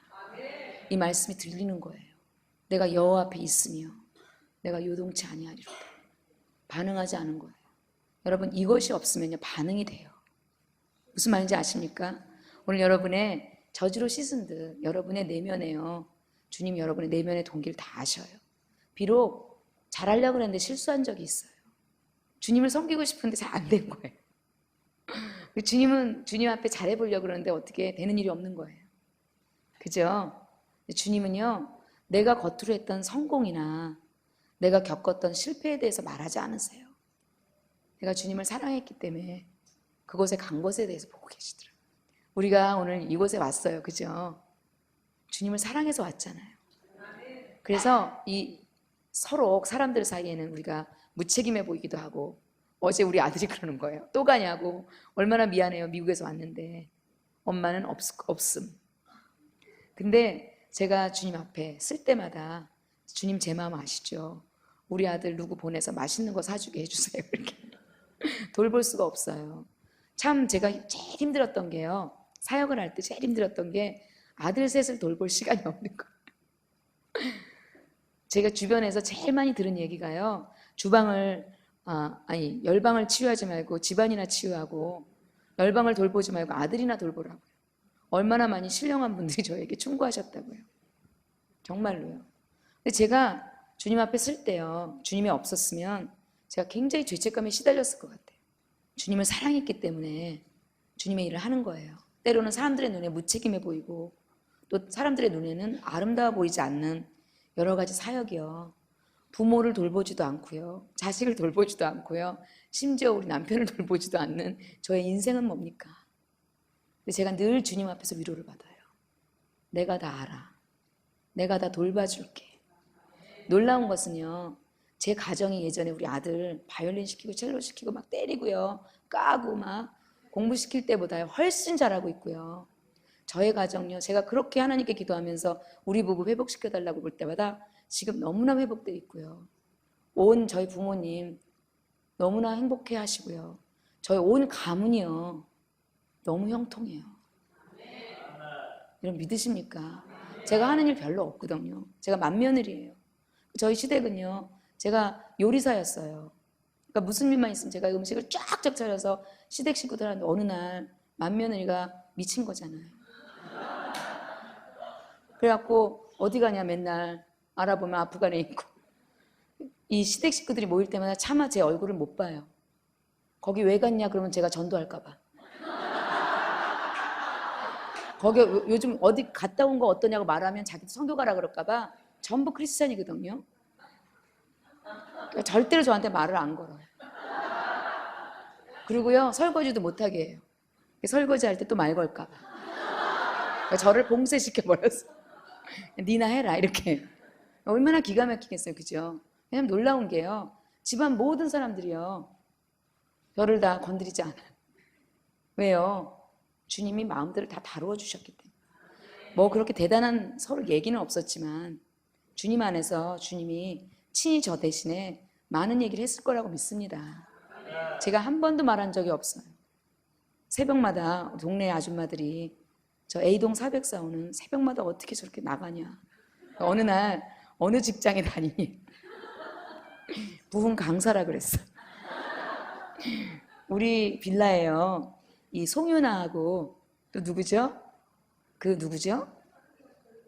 이 말씀이 들리는 거예요. 내가 여호와 앞에 있으며 내가 요동치 아니하리로다. 반응하지 않은 거예요. 여러분, 이것이 없으면요, 반응이 돼요. 무슨 말인지 아십니까? 오늘 여러분의 저주로 씻은 듯 여러분의 내면에요, 주님 여러분의 내면의 동기를 다 아셔요. 비록 잘하려고 했는데 실수한 적이 있어요. 주님을 섬기고 싶은데 잘 안 된 거예요. 주님은 주님 앞에 잘해보려고 그러는데 어떻게 되는 일이 없는 거예요. 그죠? 주님은요, 내가 겉으로 했던 성공이나 내가 겪었던 실패에 대해서 말하지 않으세요. 내가 주님을 사랑했기 때문에 그곳에 간 것에 대해서 보고 계시더라고요. 우리가 오늘 이곳에 왔어요. 그죠? 주님을 사랑해서 왔잖아요. 그래서 이 서로 사람들 사이에는 우리가 무책임해 보이기도 하고, 어제 우리 아들이 그러는 거예요. 또 가냐고. 얼마나 미안해요. 미국에서 왔는데 엄마는 없음. 근데 제가 주님 앞에 쓸 때마다 주님 제 마음 아시죠? 우리 아들 누구 보내서 맛있는 거 사주게 해주세요. 이렇게 돌볼 수가 없어요. 참 제가 제일 힘들었던 게요, 사역을 할 때 제일 힘들었던 게 아들 셋을 돌볼 시간이 없는 거예요. 제가 주변에서 제일 많이 들은 얘기가요, 열방을 치유하지 말고 집안이나 치유하고, 열방을 돌보지 말고 아들이나 돌보라고요. 얼마나 많이 신령한 분들이 저에게 충고하셨다고요. 정말로요. 근데 제가 주님 앞에 쓸 때요, 주님이 없었으면 제가 굉장히 죄책감에 시달렸을 것 같아요. 주님을 사랑했기 때문에 주님의 일을 하는 거예요. 때로는 사람들의 눈에 무책임해 보이고, 또 사람들의 눈에는 아름다워 보이지 않는 여러 가지 사역이요, 부모를 돌보지도 않고요, 자식을 돌보지도 않고요, 심지어 우리 남편을 돌보지도 않는 저의 인생은 뭡니까? 근데 제가 늘 주님 앞에서 위로를 받아요. 내가 다 알아. 내가 다 돌봐줄게. 놀라운 것은요, 제 가정이 예전에 우리 아들 바이올린 시키고 첼로 시키고 막 때리고요, 까고 막 공부시킬 때보다 훨씬 잘하고 있고요. 저의 가정요, 제가 그렇게 하나님께 기도하면서 우리 부부 회복시켜달라고 볼 때마다 지금 너무나 회복되어 있고요. 온 저희 부모님 너무나 행복해 하시고요. 저희 온 가문이요, 너무 형통해요. 여러분 믿으십니까? 제가 하는 일 별로 없거든요. 제가 맏며느리예요. 저희 시댁은요, 제가 요리사였어요. 그러니까 무슨 일만 있으면 제가 음식을 쫙쫙 차려서 시댁 식구들한테, 어느 날 맏며느리가 미친 거잖아요. 그래갖고 어디 가냐 맨날 알아보면 아프간에 있고, 이 시댁 식구들이 모일 때마다 차마 제 얼굴을 못 봐요. 거기 왜 갔냐 그러면 제가 전도할까 봐. 거기 요즘 어디 갔다 온 거 어떠냐고 말하면 자기도 선교 가라 그럴까 봐 전부 크리스찬이거든요. 그러니까 절대로 저한테 말을 안 걸어요. 그리고요, 설거지도 못하게 해요. 설거지 할 때 또 말 걸까 봐. 그러니까 저를 봉쇄시켜버렸어. 니나 해라 이렇게. 얼마나 기가 막히겠어요. 그죠? 왜냐면 놀라운 게요, 집안 모든 사람들이요, 저를 다 건드리지 않아요. 왜요? 주님이 마음들을 다 다루어 주셨기 때문에. 뭐 그렇게 대단한 서로 얘기는 없었지만 주님 안에서 주님이 친히 저 대신에 많은 얘기를 했을 거라고 믿습니다. 제가 한 번도 말한 적이 없어요. 새벽마다 동네 아줌마들이 저 A동 404호는 새벽마다 어떻게 저렇게 나가냐, 어느 날 어느 직장에 다니니 부흥 강사라 그랬어. 우리 빌라에요, 이 송윤아하고 또 누구죠?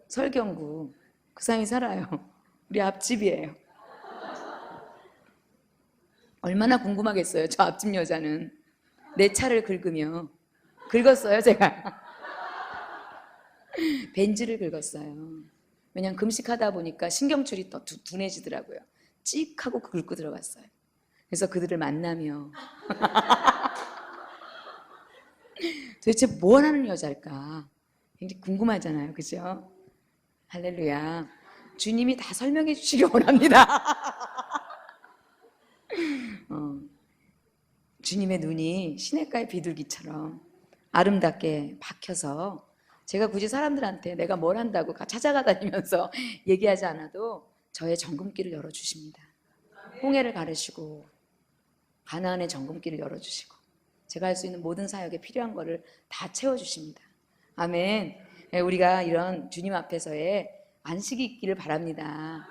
설경구, 그 사람이 살아요. 우리 앞집이에요. 얼마나 궁금하겠어요, 저 앞집 여자는. 내 차를 긁었어요 제가. 벤츠를 긁었어요. 왜냐면 금식하다 보니까 신경줄이 더 둔해지더라고요. 찍 하고 긁고 들어갔어요. 그래서 그들을 만나며 도대체 뭘 하는 여자일까? 굉장히 궁금하잖아요. 그죠? 할렐루야. 주님이 다 설명해 주시기 원합니다. 주님의 눈이 시냇가의 비둘기처럼 아름답게 박혀서 제가 굳이 사람들한테 내가 뭘 한다고 찾아가 다니면서 얘기하지 않아도 저의 정금길을 열어주십니다. 홍해를 가르시고 가나안의 정금길을 열어주시고 제가 할 수 있는 모든 사역에 필요한 거를 다 채워주십니다. 아멘. 우리가 이런 주님 앞에서의 안식이 있기를 바랍니다.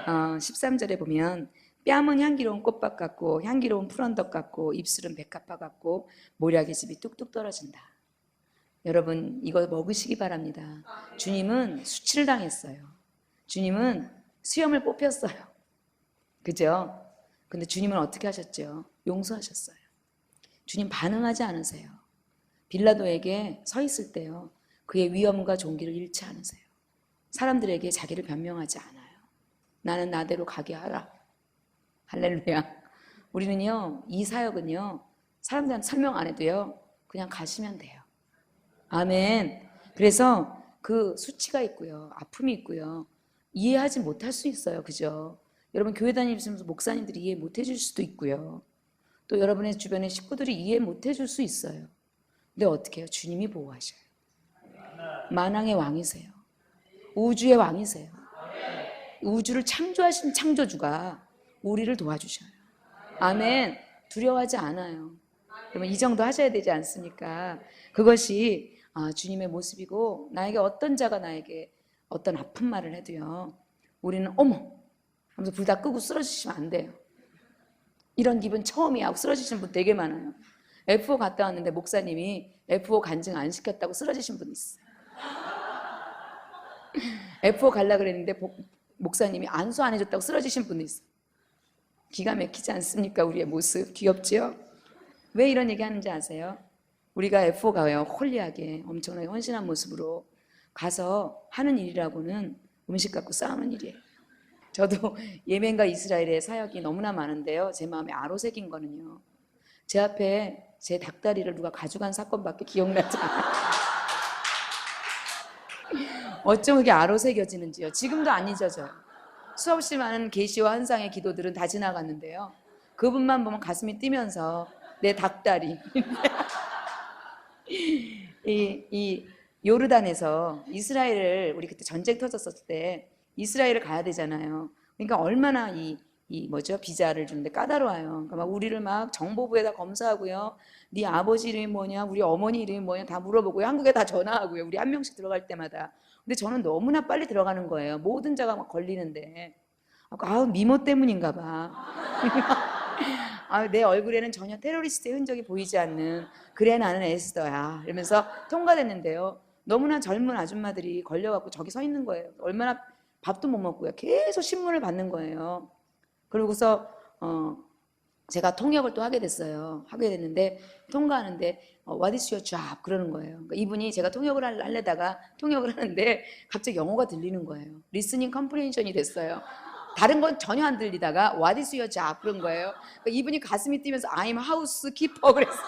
13절에 보면 뺨은 향기로운 꽃밭 같고 향기로운 풀언덕 같고 입술은 백합화 같고 모략의 즙이 뚝뚝 떨어진다. 여러분 이거 먹으시기 바랍니다. 주님은 수치를 당했어요. 주님은 수염을 뽑혔어요. 그죠? 근데 주님은 어떻게 하셨죠? 용서하셨어요. 주님 반응하지 않으세요. 빌라도에게 서 있을 때요, 그의 위엄과 존귀를 잃지 않으세요. 사람들에게 자기를 변명하지 않아요. 나는 나대로 가게 하라. 할렐루야. 우리는요, 이 사역은요, 사람들한테 설명 안 해도요, 그냥 가시면 돼요. 아멘. 그래서 그 수치가 있고요, 아픔이 있고요, 이해하지 못할 수 있어요. 그죠? 여러분 교회 다니시면서 목사님들이 이해 못 해줄 수도 있고요, 또 여러분의 주변의 식구들이 이해 못 해줄 수 있어요. 근데 어떻게 해요? 주님이 보호하셔요. 만왕의 왕이세요. 우주의 왕이세요. 우주를 창조하신 창조주가 우리를 도와주셔요. 아멘. 두려워하지 않아요. 그러면 이 정도 하셔야 되지 않습니까? 그것이 주님의 모습이고, 나에게 어떤 자가 나에게 어떤 아픈 말을 해도요, 우리는 어머 하면서 불 다 끄고 쓰러지시면 안 돼요. 이런 기분 처음이야 하고 쓰러지신 분 되게 많아요. F4 갔다 왔는데 목사님이 F4 간증 안 시켰다고 쓰러지신 분 있어요. F4 가려고 그랬는데 목사님이 안수 안 해줬다고 쓰러지신 분도 있어요. 기가 막히지 않습니까? 우리의 모습 귀엽지요? 왜 이런 얘기 하는지 아세요? 우리가 F4 가요, 홀리하게 엄청나게 헌신한 모습으로 가서 하는 일이라고는 음식 갖고 싸우는 일이에요. 저도 예멘과 이스라엘의 사역이 너무나 많은데요, 제 마음에 아로새긴 거는요, 제 앞에 제 닭다리를 누가 가져간 사건밖에 기억나지 않아요. 어쩜 그게 아로새겨지는지요. 지금도 안 잊어져요. 수없이 많은 계시와 환상의 기도들은 다 지나갔는데요, 그분만 보면 가슴이 뛰면서 내 닭다리. 이 요르단에서 이스라엘을, 우리 그때 전쟁 터졌을 때 이스라엘을 가야 되잖아요. 그러니까 얼마나 비자를 주는데 까다로워요. 그러니까 막 우리를 막 정보부에다 검사하고요, 네 아버지 이름이 뭐냐, 우리 어머니 이름이 뭐냐 다 물어보고요, 한국에 다 전화하고요, 우리 한 명씩 들어갈 때마다. 근데 저는 너무나 빨리 들어가는 거예요. 모든 자가 막 걸리는데. 미모 때문인가 봐. 내 얼굴에는 전혀 테러리스트의 흔적이 보이지 않는, 그래 나는 에스더야 이러면서 통과됐는데요, 너무나 젊은 아줌마들이 걸려갖고 저기 서 있는 거예요. 얼마나 밥도 못 먹고요, 계속 신문을 받는 거예요. 그러고서 제가 통역을 또 하게 됐어요. 하게 됐는데 통과하는데 What is your job? 그러는 거예요. 그러니까 이분이 제가 통역을 하려다가 통역을 하는데 갑자기 영어가 들리는 거예요. 리스닝 컴프레hen션이 됐어요. 다른 건 전혀 안 들리다가 What is your job? 그런 거예요. 그러니까 이분이 가슴이 뛰면서 I'm housekeeper 그랬어요.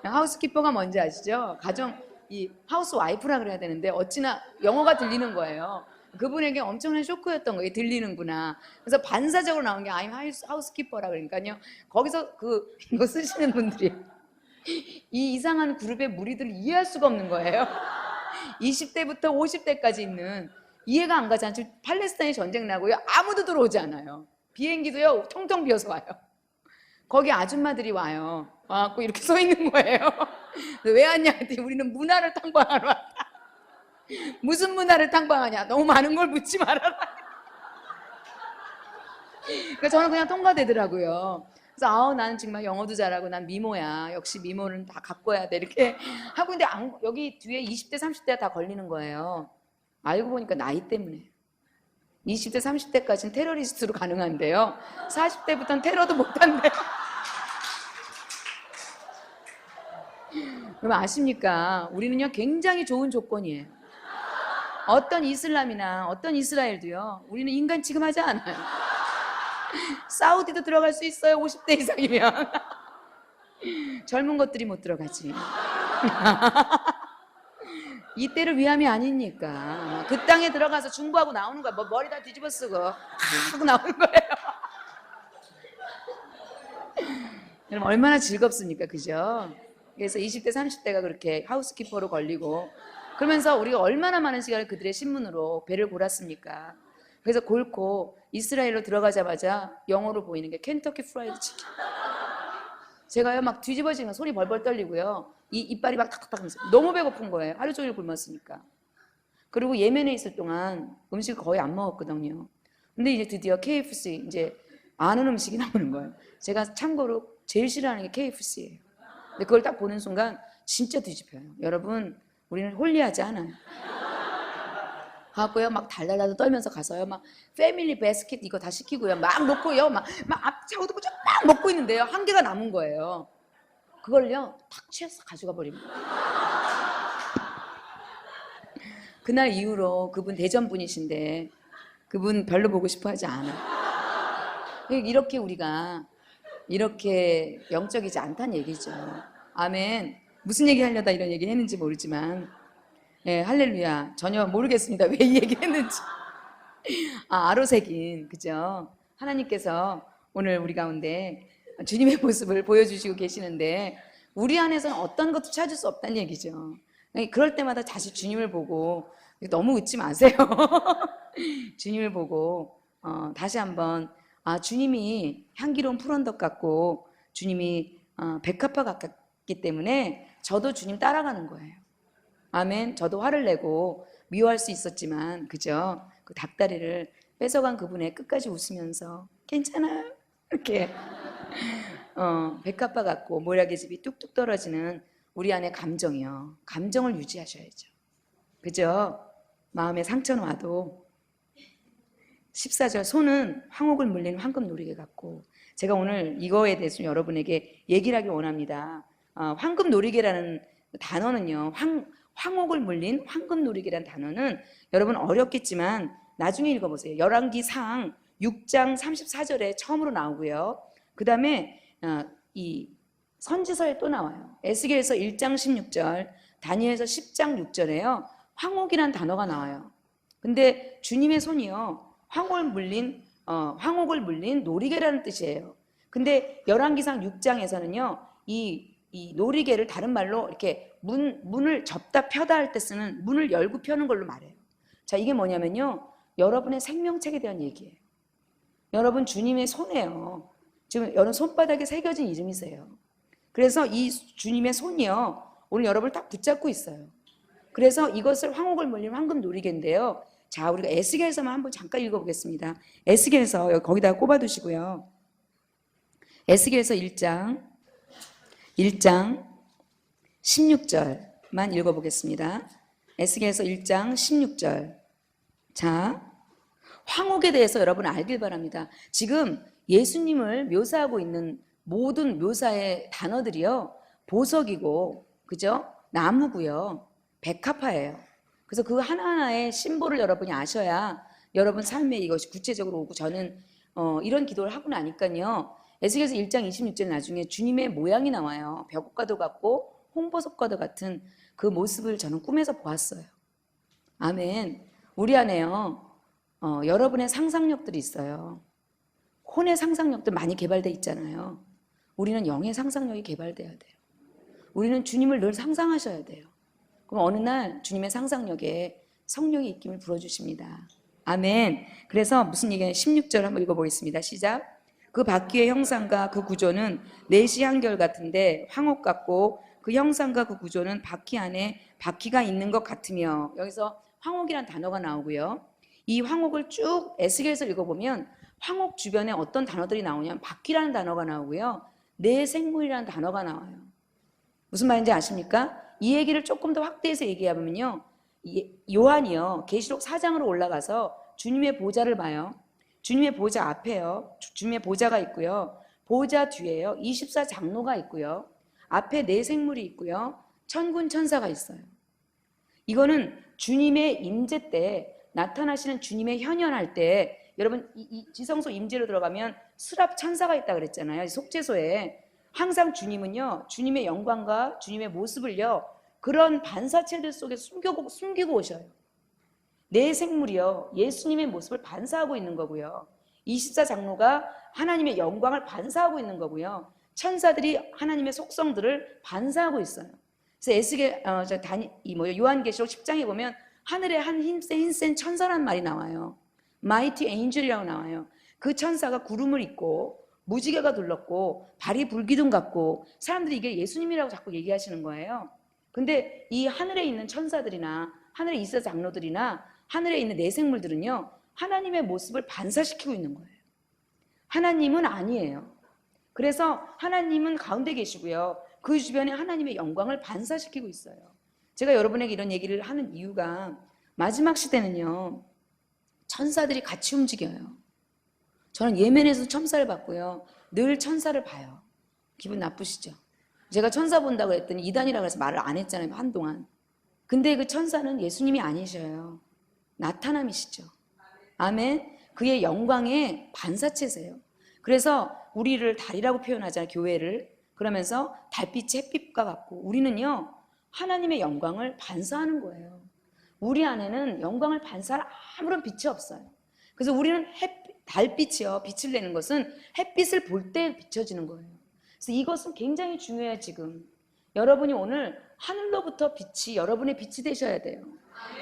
하우스키퍼가 뭔지 아시죠? 이 하우스 와이프라 그래야 되는데 어찌나 영어가 들리는 거예요. 그분에게 엄청난 쇼크였던 거예요. 들리는구나. 그래서 반사적으로 나온 게 I'm housekeeper라 그러니까요. 거기서 이거 쓰시는 분들이 이 이상한 그룹의 무리들을 이해할 수가 없는 거예요. 20대부터 50대까지 있는, 이해가 안 가잖아요. 지금 팔레스타인 전쟁 나고요, 아무도 들어오지 않아요. 비행기도요 텅텅 비어서 와요. 거기 아줌마들이 와요. 와갖고 이렇게 서 있는 거예요. 왜 왔냐 했더니 우리는 문화를 탐방하러 왔다. 무슨 문화를 탐방하냐, 너무 많은 걸 묻지 말아라. 그러니까 저는 그냥 통과되더라고요. 그래서 나는 정말 영어도 잘하고 난 미모야, 역시 미모는 다 가꿔야 돼 이렇게 하고 있는데 여기 뒤에 20대 30대가 다 걸리는 거예요. 알고 보니까 나이 때문에. 20대 30대까지는 테러리스트로 가능한데요, 40대부터는 테러도 못한대요. 그럼 아십니까? 우리는요 굉장히 좋은 조건이에요. 어떤 이슬람이나 어떤 이스라엘도요, 우리는 인간 취급하지 않아요. 사우디도 들어갈 수 있어요, 50대 이상이면. 젊은 것들이 못 들어가지. 이때를 위함이 아니니까. 그 땅에 들어가서 중보하고 나오는 거야. 뭐 머리 다 뒤집어 쓰고 하고 나오는 거예요. 여러분 얼마나 즐겁습니까? 그죠? 그래서 20대 30대가 그렇게 하우스키퍼로 걸리고 그러면서 우리가 얼마나 많은 시간을 그들의 신문으로 배를 골았습니까? 그래서 골고 이스라엘로 들어가자마자 영어로 보이는 게 켄터키 프라이드 치킨. 제가요 막 뒤집어지는 손이 벌벌 떨리고요. 이빨이 막 탁탁탁 하면서 너무 배고픈 거예요. 하루 종일 굶었으니까. 그리고 예멘에 있을 동안 음식을 거의 안 먹었거든요. 근데 이제 드디어 KFC 이제 아는 음식이 나오는 거예요. 제가 참고로 제일 싫어하는 게 KFC예요. 근데 그걸 딱 보는 순간 진짜 뒤집혀요. 여러분 우리는 홀리하지 않아요. 가고요 막 달달달 떨면서 가서요 막 패밀리 베스킷 이거 다 시키고요 막 놓고요 막 앞차고 듣고 막 먹고 있는데요 한 개가 남은 거예요. 그걸요 탁 취해서 가져가 버립니다. 그날 이후로 그분 대전 분이신데 그분 별로 보고 싶어 하지 않아요. 이렇게 우리가 이렇게 영적이지 않다는 얘기죠. 아멘. 무슨 얘기 하려다 이런 얘기 했는지 모르지만 예, 할렐루야. 전혀 모르겠습니다. 왜 이 얘기 했는지. 아로새긴, 그죠? 하나님께서 오늘 우리 가운데 주님의 모습을 보여주시고 계시는데 우리 안에서는 어떤 것도 찾을 수 없다는 얘기죠. 그럴 때마다 다시 주님을 보고 너무 웃지 마세요. 주님을 보고 다시 한번 주님이 향기로운 풀언덕 같고 주님이 백합화 같기 때문에 저도 주님 따라가는 거예요. 아멘. 저도 화를 내고 미워할 수 있었지만 그죠? 그 닭다리를 뺏어간 그분의 끝까지 웃으면서 괜찮아요. 이렇게 백합화 같고 모략의 즙이 뚝뚝 떨어지는 우리 안의 감정이요. 감정을 유지하셔야죠. 그죠? 마음에 상처는 와도 14절 손은 황옥을 물린 황금 노리개 같고 제가 오늘 이거에 대해서 여러분에게 얘기를 하길 원합니다. 황금 노리개라는 단어는요. 황옥을 물린 황금 노리개라는 단어는 여러분 어렵겠지만 나중에 읽어보세요. 열왕기상 6장 34절에 처음으로 나오고요. 그 다음에 이 선지서에 또 나와요. 에스겔서 1장 16절, 다니엘서 10장 6절에요. 황옥이라는 단어가 나와요. 근데 주님의 손이요. 황옥을 물린 노리개라는 뜻이에요. 근데 열왕기상 6장에서는요. 이 노리개를 다른 말로 이렇게 문을 접다 펴다 할 때 쓰는 문을 열고 펴는 걸로 말해요. 자, 이게 뭐냐면요. 여러분의 생명책에 대한 얘기예요. 여러분 주님의 손에요. 지금 여러분 손바닥에 새겨진 이름이세요. 그래서 이 주님의 손이요. 오늘 여러분을 딱 붙잡고 있어요. 그래서 이것을 황옥을 물린 황금 노리개인데요. 자, 우리가 에스겔서만 한번 잠깐 읽어보겠습니다. 에스겔서 거기다가 꼽아두시고요. 에스겔서 1장 16절만 읽어보겠습니다. 에스겔서 1장 16절. 자, 황옥에 대해서 여러분 알길 바랍니다. 지금 예수님을 묘사하고 있는 모든 묘사의 단어들이요. 보석이고, 그죠? 나무고요. 백합화예요. 그래서 그 하나하나의 심볼을 여러분이 아셔야 여러분 삶에 이것이 구체적으로 오고 저는 이런 기도를 하고 나니까요. 에스겔서 1장 26절 나중에 주님의 모양이 나와요. 벽옥과도 같고 홍보석과도 같은 그 모습을 저는 꿈에서 보았어요. 아멘. 우리 안에요. 여러분의 상상력들이 있어요. 혼의 상상력들 많이 개발되어 있잖아요. 우리는 영의 상상력이 개발돼야 돼요. 우리는 주님을 늘 상상하셔야 돼요. 그럼 어느 날 주님의 상상력에 성령의 입김을 불어주십니다. 아멘. 그래서 무슨 얘기냐 16절 한번 읽어보겠습니다. 시작. 그 바퀴의 형상과 그 구조는 내시 한결 같은데 황옥 같고 그 형상과 그 구조는 바퀴 안에 바퀴가 있는 것 같으며 여기서 황옥이란 단어가 나오고요. 이 황옥을 쭉 에스겔에서 읽어보면 황옥 주변에 어떤 단어들이 나오냐면 바퀴라는 단어가 나오고요. 내생물이라는 단어가 나와요. 무슨 말인지 아십니까? 이 얘기를 조금 더 확대해서 얘기하면요. 요한이요. 계시록 4장으로 올라가서 주님의 보좌를 봐요. 주님의 보좌 앞에요. 주님의 보좌가 있고요. 보좌 뒤에요. 24장로가 있고요. 앞에 네 생물이 있고요. 천군 천사가 있어요. 이거는 주님의 임재 때 나타나시는 주님의 현현할 때 여러분 이 지성소 임재로 들어가면 수랍 천사가 있다 그랬잖아요. 속죄소에. 항상 주님은요, 주님의 영광과 주님의 모습을요, 그런 반사체들 속에 숨기고 오셔요. 내 생물이요, 예수님의 모습을 반사하고 있는 거고요. 24장로가 하나님의 영광을 반사하고 있는 거고요. 천사들이 하나님의 속성들을 반사하고 있어요. 그래서 요한계시록 10장에 보면 하늘에 한 힘센 천사란 말이 나와요. 마이티 엔젤이라고 나와요. 그 천사가 구름을 입고 무지개가 둘렀고 발이 불기둥 같고, 사람들이 이게 예수님이라고 자꾸 얘기하시는 거예요. 근데 이 하늘에 있는 천사들이나 하늘에 있어 장로들이나 하늘에 있는 내생물들은요, 하나님의 모습을 반사시키고 있는 거예요. 하나님은 아니에요. 그래서 하나님은 가운데 계시고요, 그 주변에 하나님의 영광을 반사시키고 있어요. 제가 여러분에게 이런 얘기를 하는 이유가, 마지막 시대는요, 천사들이 같이 움직여요. 저는 예멘에서 천사를 봤고요, 늘 천사를 봐요. 기분 나쁘시죠? 제가 천사 본다고 했더니 이단이라고 해서 말을 안 했잖아요, 한동안. 근데 그 천사는 예수님이 아니셔요. 나타남이시죠. 아멘. 그의 영광의 반사체세요. 그래서 우리를 달이라고 표현하잖아요, 교회를. 그러면서 달빛이 햇빛과 같고, 우리는요, 하나님의 영광을 반사하는 거예요. 우리 안에는 영광을 반사할 아무런 빛이 없어요. 그래서 우리는 달빛이요, 빛을 내는 것은 햇빛을 볼 때 비춰지는 거예요. 그래서 이것은 굉장히 중요해요. 지금 여러분이 오늘 하늘로부터 빛이 여러분의 빛이 되셔야 돼요.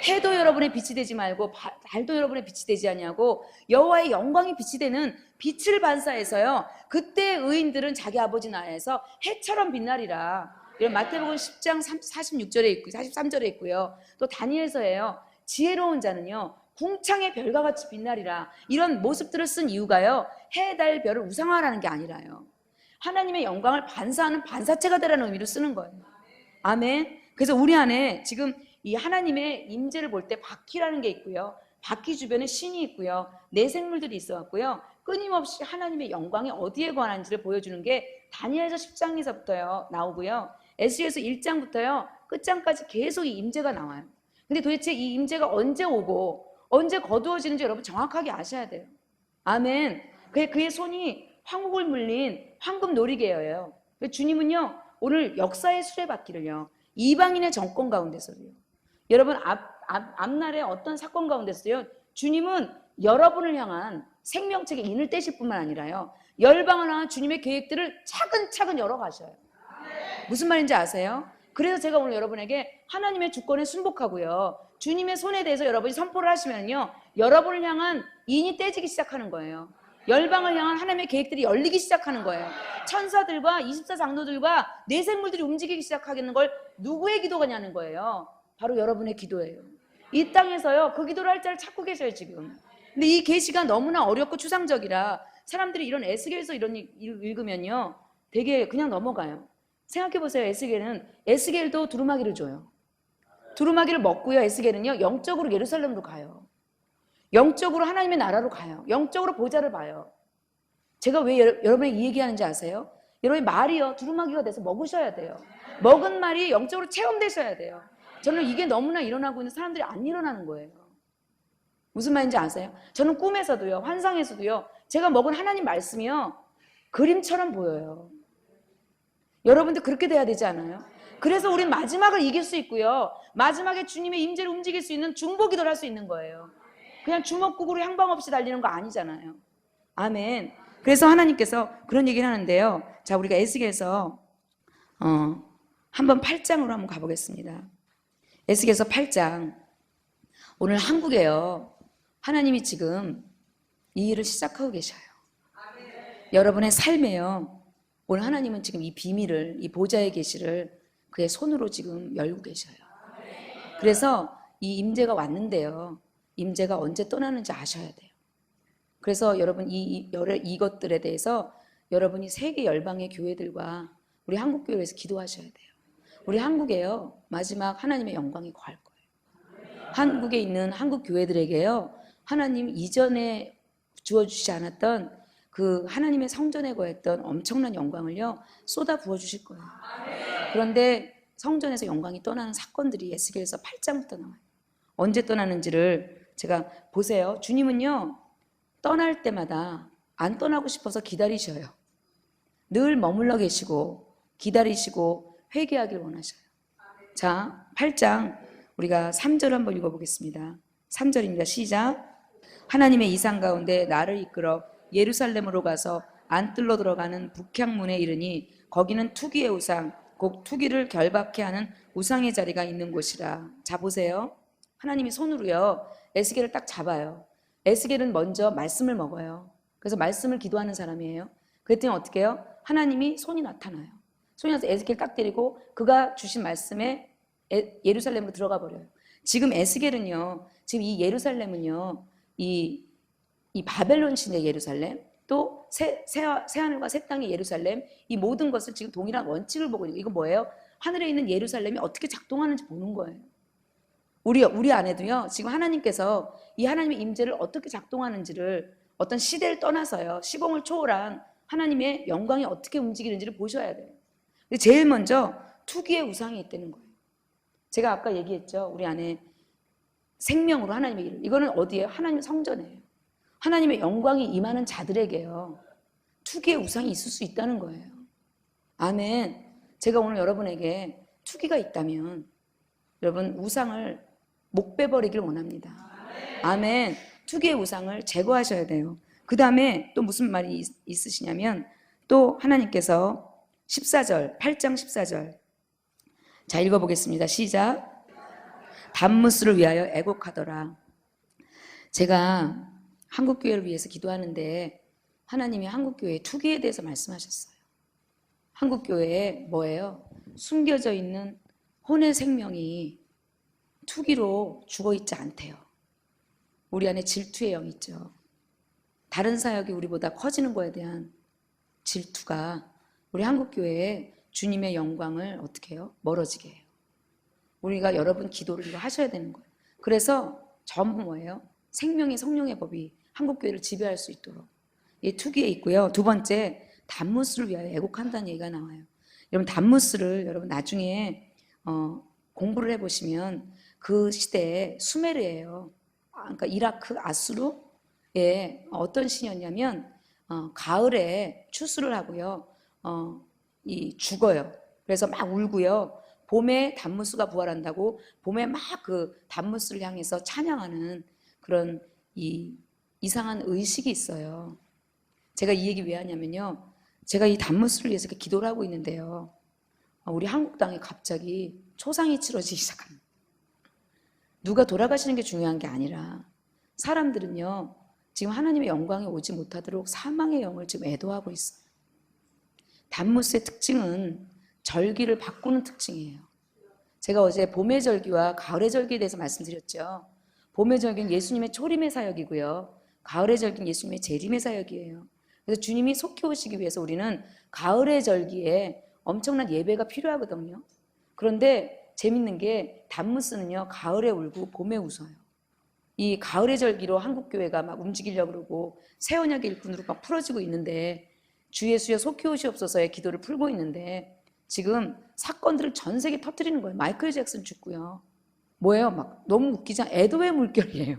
해도 여러분의 빛이 되지 말고 달도 여러분의 빛이 되지 아니하고 여호와의 영광이 빛이 되는 빛을 반사해서요, 그때 의인들은 자기 아버지 나라에서 해처럼 빛나리라. 이런 마태복음 10장 46절에 있고 43절에 있고요. 또 다니엘서예요, 지혜로운 자는요 궁창의 별과 같이 빛나리라. 이런 모습들을 쓴 이유가요, 해, 달, 별을 우상화하라는 게 아니라요, 하나님의 영광을 반사하는 반사체가 되라는 의미로 쓰는 거예요. 아멘. 그래서 우리 안에 지금 이 하나님의 임재를 볼 때 바퀴라는 게 있고요, 바퀴 주변에 신이 있고요, 내생물들이 있어갖고요, 끊임없이 하나님의 영광이 어디에 관한지를 보여주는 게 다니엘서 10장에서부터요 나오고요, 에스겔서 1장부터요 끝장까지 계속 이 임재가 나와요. 근데 도대체 이 임재가 언제 오고 언제 거두어지는지 여러분 정확하게 아셔야 돼요. 아멘. 그의 손이 황국을 물린 황금 놀이개예요. 주님은요 오늘 역사의 수레바퀴를요 이방인의 정권 가운데서요, 여러분 앞날에 어떤 사건 가운데서요, 주님은 여러분을 향한 생명책의 인을 떼실 뿐만 아니라요, 열방을 향한 주님의 계획들을 차근차근 열어가셔요. 무슨 말인지 아세요? 그래서 제가 오늘 여러분에게 하나님의 주권에 순복하고요, 주님의 손에 대해서 여러분이 선포를 하시면요, 여러분을 향한 인이 떼지기 시작하는 거예요. 열방을 향한 하나님의 계획들이 열리기 시작하는 거예요. 천사들과 24장로들과 내생물들이 움직이기 시작하는 걸 누구의 기도가냐는 거예요. 바로 여러분의 기도예요. 이 땅에서요 그 기도를 할 자를 찾고 계셔요 지금. 근데 이 계시가 너무나 어렵고 추상적이라 사람들이 이런 에스겔서 이런 읽으면요 되게 그냥 넘어가요. 생각해보세요. 에스겔도 두루마기를 줘요. 두루마기를 먹고요, 에스겔은요 영적으로 예루살렘으로 가요. 영적으로 하나님의 나라로 가요. 영적으로 보좌를 봐요. 제가 왜 여러분에게 이 얘기하는지 아세요? 여러분의 말이요 두루마기가 돼서 먹으셔야 돼요. 먹은 말이 영적으로 체험되셔야 돼요. 저는 이게 너무나 일어나고 있는 사람들이 안 일어나는 거예요. 무슨 말인지 아세요? 저는 꿈에서도요, 환상에서도요, 제가 먹은 하나님 말씀이요 그림처럼 보여요. 여러분들 그렇게 돼야 되지 않아요? 그래서 우린 마지막을 이길 수 있고요, 마지막에 주님의 임재를 움직일 수 있는 중보기도를 할 수 있는 거예요. 그냥 주먹구구로 향방 없이 달리는 거 아니잖아요. 아멘. 그래서 하나님께서 그런 얘기를 하는데요, 자 우리가 에스겔서 한번 8장으로 한번 가보겠습니다. 에스겔서 8장. 오늘 한국에요 하나님이 지금 이 일을 시작하고 계셔요. 여러분의 삶에요 오늘 하나님은 지금 이 비밀을, 이 보좌의 계시를 그의 손으로 지금 열고 계셔요. 그래서 이 임재가 왔는데요, 임재가 언제 떠나는지 아셔야 돼요. 그래서 여러분 이것들에 대해서 여러분이 세계 열방의 교회들과 우리 한국교회에서 기도하셔야 돼요. 우리 한국에요 마지막 하나님의 영광이 거할 거예요. 한국에 있는 한국 교회들에게요 하나님 이전에 주어주시지 않았던 그 하나님의 성전에 거했던 엄청난 영광을요 쏟아 부어주실 거예요. 그런데 성전에서 영광이 떠나는 사건들이 에스겔서 8장부터 나와요. 언제 떠나는지를 제가 보세요. 주님은요 떠날 때마다 안 떠나고 싶어서 기다리셔요. 늘 머물러 계시고 기다리시고 회개하길 원하셔요. 자, 8장 우리가 3절 한번 읽어보겠습니다. 3절입니다. 시작. 하나님의 이상 가운데 나를 이끌어 예루살렘으로 가서 안뜰로 들어가는 북향문에 이르니 거기는 투기의 우상, 곧 투기를 결박해 하는 우상의 자리가 있는 곳이라. 자, 보세요. 하나님이 손으로요 에스겔을 딱 잡아요. 에스겔은 먼저 말씀을 먹어요. 그래서 말씀을 기도하는 사람이에요. 그랬더니 어떻게 해요? 하나님이 손이 나타나요. 손이 나서 에스겔 딱 때리고 그가 주신 말씀에 예루살렘으로 들어가 버려요. 지금 에스겔은요, 지금 이 예루살렘은요, 이 바벨론 시대 예루살렘, 또 새하늘과 새 땅의 예루살렘, 이 모든 것을 지금 동일한 원칙을 보고 있는 거예요. 이거 뭐예요? 하늘에 있는 예루살렘이 어떻게 작동하는지 보는 거예요. 우리 안에도요, 지금 하나님께서 이 하나님의 임재를 어떻게 작동하는지를 어떤 시대를 떠나서요, 시공을 초월한 하나님의 영광이 어떻게 움직이는지를 보셔야 돼요. 근데 제일 먼저 투기의 우상이 있다는 거예요. 제가 아까 얘기했죠. 우리 안에 생명으로 하나님의 일. 이거는 어디예요? 하나님의 성전이에요. 하나님의 영광이 임하는 자들에게요, 투기의 우상이 있을 수 있다는 거예요. 아멘. 제가 오늘 여러분에게 투기가 있다면 여러분 우상을 못 빼버리길 원합니다. 아멘. 투기의 우상을 제거하셔야 돼요. 그 다음에 또 무슨 말이 있으시냐면 또 하나님께서 14절, 8장 14절. 자, 읽어보겠습니다. 시작. 담무스를 위하여 애곡하더라. 제가 한국교회를 위해서 기도하는데 하나님이 한국교회의 투기에 대해서 말씀하셨어요. 한국교회에 뭐예요? 숨겨져 있는 혼의 생명이 투기로 죽어있지 않대요. 우리 안에 질투의 영이 있죠. 다른 사역이 우리보다 커지는 거에 대한 질투가 우리 한국교회에 주님의 영광을 어떻게 해요? 멀어지게 해요. 우리가 여러분 기도를 이거 하셔야 되는 거예요. 그래서 전부 뭐예요? 생명의 성령의 법이 한국교회를 지배할 수 있도록 이 투기에 있고요. 두 번째, 담무스를 위하여 애곡한다는 얘기가 나와요. 여러분 담무스를 여러분 나중에 공부를 해보시면 그 시대에 수메르예요. 그러니까 이라크 아수르의 어떤 신이었냐면 가을에 추수를 하고요, 죽어요. 그래서 막 울고요. 봄에 담무스가 부활한다고 봄에 막 그 담무스를 향해서 찬양하는 그런 이상한 의식이 있어요. 제가 이 얘기 왜 하냐면요, 제가 이 담무스를 위해서 기도를 하고 있는데요, 우리 한국 땅에 갑자기 초상이 치러지기 시작합니다. 누가 돌아가시는 게 중요한 게 아니라 사람들은요 지금 하나님의 영광이 오지 못하도록 사망의 영을 지금 애도하고 있어요. 담무스의 특징은 절기를 바꾸는 특징이에요. 제가 어제 봄의 절기와 가을의 절기에 대해서 말씀드렸죠. 봄의 절기는 예수님의 초림의 사역이고요, 가을의 절기는 예수님의 재림의 사역이에요. 그래서 주님이 속히 오시기 위해서 우리는 가을의 절기에 엄청난 예배가 필요하거든요. 그런데 재밌는 게 담무스는요 가을에 울고 봄에 웃어요. 이 가을의 절기로 한국교회가 막 움직이려고 그러고 새 언약의 일꾼으로 막 풀어지고 있는데, 주 예수여 속히 오시옵소서의 기도를 풀고 있는데 지금 사건들을 전 세계 터뜨리는 거예요. 마이클 잭슨 죽고요. 뭐예요? 막 너무 웃기잖아. 애도의 물결이에요.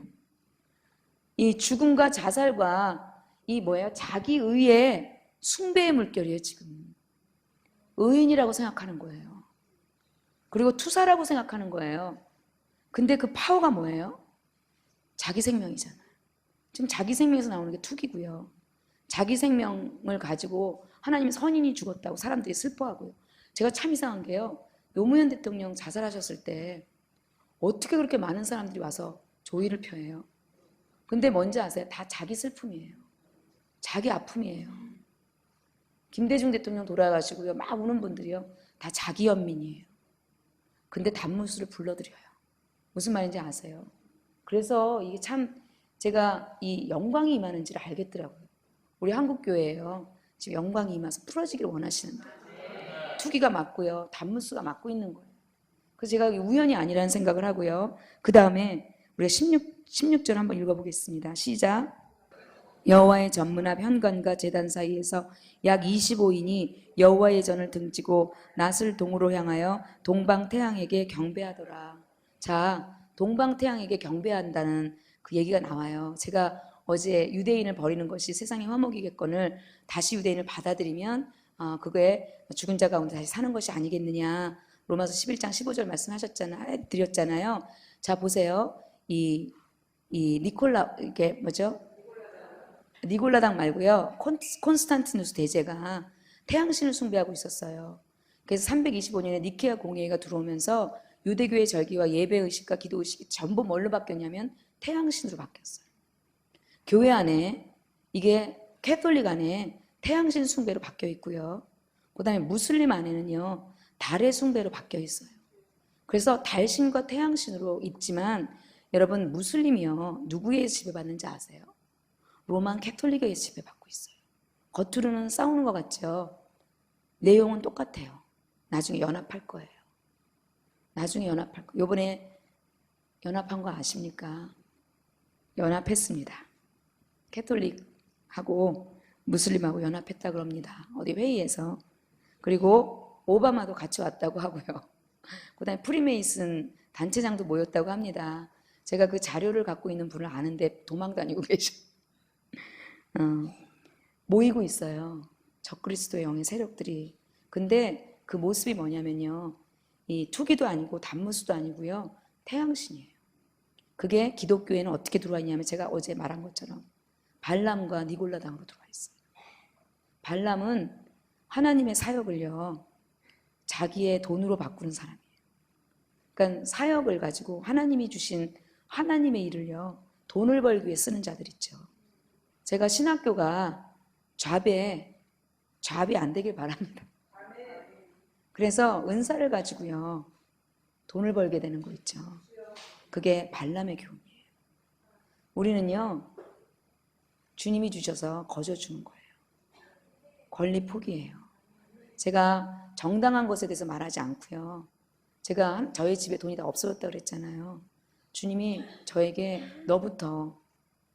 이 죽음과 자살과 이 뭐예요? 자기의의 숭배의 물결이에요. 지금 의인이라고 생각하는 거예요. 그리고 투사라고 생각하는 거예요. 근데 그 파워가 뭐예요? 자기 생명이잖아요. 지금 자기 생명에서 나오는 게 투기고요. 자기 생명을 가지고 하나님의 선인이 죽었다고 사람들이 슬퍼하고요. 제가 참 이상한 게요, 노무현 대통령 자살하셨을 때 어떻게 그렇게 많은 사람들이 와서 조의를 표해요? 근데 뭔지 아세요? 다 자기 슬픔이에요. 자기 아픔이에요. 김대중 대통령 돌아가시고요, 막 우는 분들이요, 다 자기 연민이에요. 근데 담무스를 불러드려요. 무슨 말인지 아세요? 그래서 이게 참 제가 이 영광이 임하는지를 알겠더라고요. 우리 한국교회에요, 지금 영광이 임해서 풀어지기를 원하시는데 투기가 맞고요, 담무스가 맞고 있는 거예요. 그래서 제가 우연이 아니라는 생각을 하고요. 그 다음에 우리가 16절 한번 읽어보겠습니다. 시작. 여호와의 전문 앞 현관과 제단 사이에서 약 25인이 여호와의 전을 등지고 낫을 동으로 향하여 동방 태양에게 경배하더라. 자, 동방 태양에게 경배한다는 그 얘기가 나와요. 제가 어제 유대인을 버리는 것이 세상의 화목이겠건을 다시 유대인을 받아들이면 그거에 죽은 자 가운데 다시 사는 것이 아니겠느냐. 로마서 11장 15절 말씀하셨잖아요. 드렸잖아요. 자 보세요. 이 니콜라 이게 뭐죠? 니골라당 말고요. 콘스탄티누스 대제가 태양신을 숭배하고 있었어요. 그래서 325년에 니케아 공회가 들어오면서 유대교의 절기와 예배의식과 기도의식이 전부 뭘로 바뀌었냐면 태양신으로 바뀌었어요. 교회 안에 이게 캐톨릭 안에 태양신 숭배로 바뀌어 있고요. 그 다음에 무슬림 안에는요 달의 숭배로 바뀌어 있어요. 그래서 달신과 태양신으로 있지만 여러분 무슬림이요 누구의 지배받는지 아세요? 로만 캐톨릭의 지배받고 있어요. 겉으로는 싸우는 것 같죠? 내용은 똑같아요. 나중에 연합할 거예요. 나중에 연합할 거예요. 요번에 연합한 거 아십니까? 연합했습니다. 캐톨릭하고 무슬림하고 연합했다 그럽니다. 어디 회의에서. 그리고 오바마도 같이 왔다고 하고요. 그 다음에 프리메이슨 단체장도 모였다고 합니다. 제가 그 자료를 갖고 있는 분을 아는데 도망 다니고 계셔. 모이고 있어요. 적그리스도의 영의 세력들이. 근데 그 모습이 뭐냐면요. 이 투기도 아니고 단무수도 아니고요. 태양신이에요. 그게 기독교에는 어떻게 들어와 있냐면 제가 어제 말한 것처럼 발람과 니골라당으로 들어와 있어요. 발람은 하나님의 사역을요. 자기의 돈으로 바꾸는 사람이에요. 그러니까 사역을 가지고 하나님이 주신 하나님의 일을요. 돈을 벌기 위해 쓰는 자들 있죠. 제가 신학교가 잡이 안 되길 바랍니다. 그래서 은사를 가지고요. 돈을 벌게 되는 거 있죠. 그게 발람의 교훈이에요. 우리는요. 주님이 주셔서 거저 주는 거예요. 권리 포기예요. 제가 정당한 것에 대해서 말하지 않고요. 제가 저희 집에 돈이 다 없어졌다고 그랬잖아요. 주님이 저에게 너부터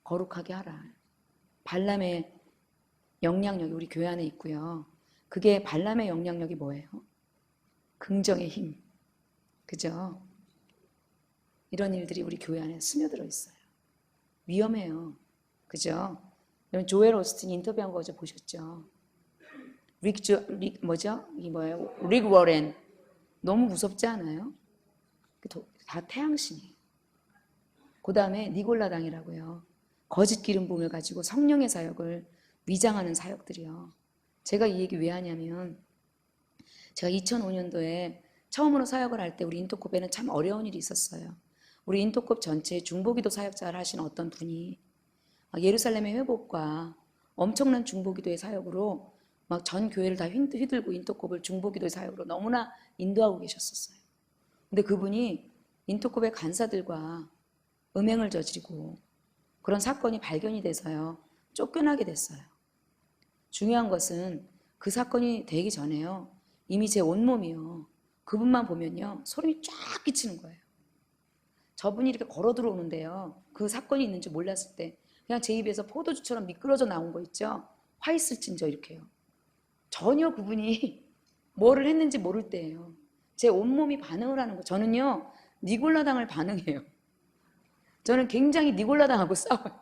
거룩하게 하라. 발람의 영향력이 우리 교회 안에 있고요. 그게 발람의 영향력이 뭐예요? 긍정의 힘. 그죠? 이런 일들이 우리 교회 안에 스며들어 있어요. 위험해요. 그죠? 조엘 오스틴 인터뷰한 거 어제 보셨죠? 릭 워렌. 너무 무섭지 않아요? 다 태양신이에요. 그 다음에 니골라당이라고요. 거짓 기름 부음을 가지고 성령의 사역을 위장하는 사역들이요. 제가 이 얘기 왜 하냐면 제가 2005년도에 처음으로 사역을 할 때 우리 인터콥에는 참 어려운 일이 있었어요. 우리 인터콥 전체에 중보기도 사역자를 하신 어떤 분이 예루살렘의 회복과 엄청난 중보기도의 사역으로 막 전 교회를 다 휘둘고 인터콥을 중보기도의 사역으로 너무나 인도하고 계셨었어요. 근데 그분이 인터콥의 간사들과 음행을 저지르고 그런 사건이 발견이 돼서요. 쫓겨나게 됐어요. 중요한 것은 그 사건이 되기 전에요. 이미 제 온몸이요. 그분만 보면요. 소름이 쫙 끼치는 거예요. 저분이 이렇게 걸어 들어오는데요. 그 사건이 있는 줄 몰랐을 때 그냥 제 입에서 포도주처럼 미끄러져 나온 거 있죠. 화 있을진저 이렇게요. 전혀 그분이 뭐를 했는지 모를 때예요. 제 온몸이 반응을 하는 거. 저는요. 니골라당을 반응해요. 저는 굉장히 니골라당하고 싸워요.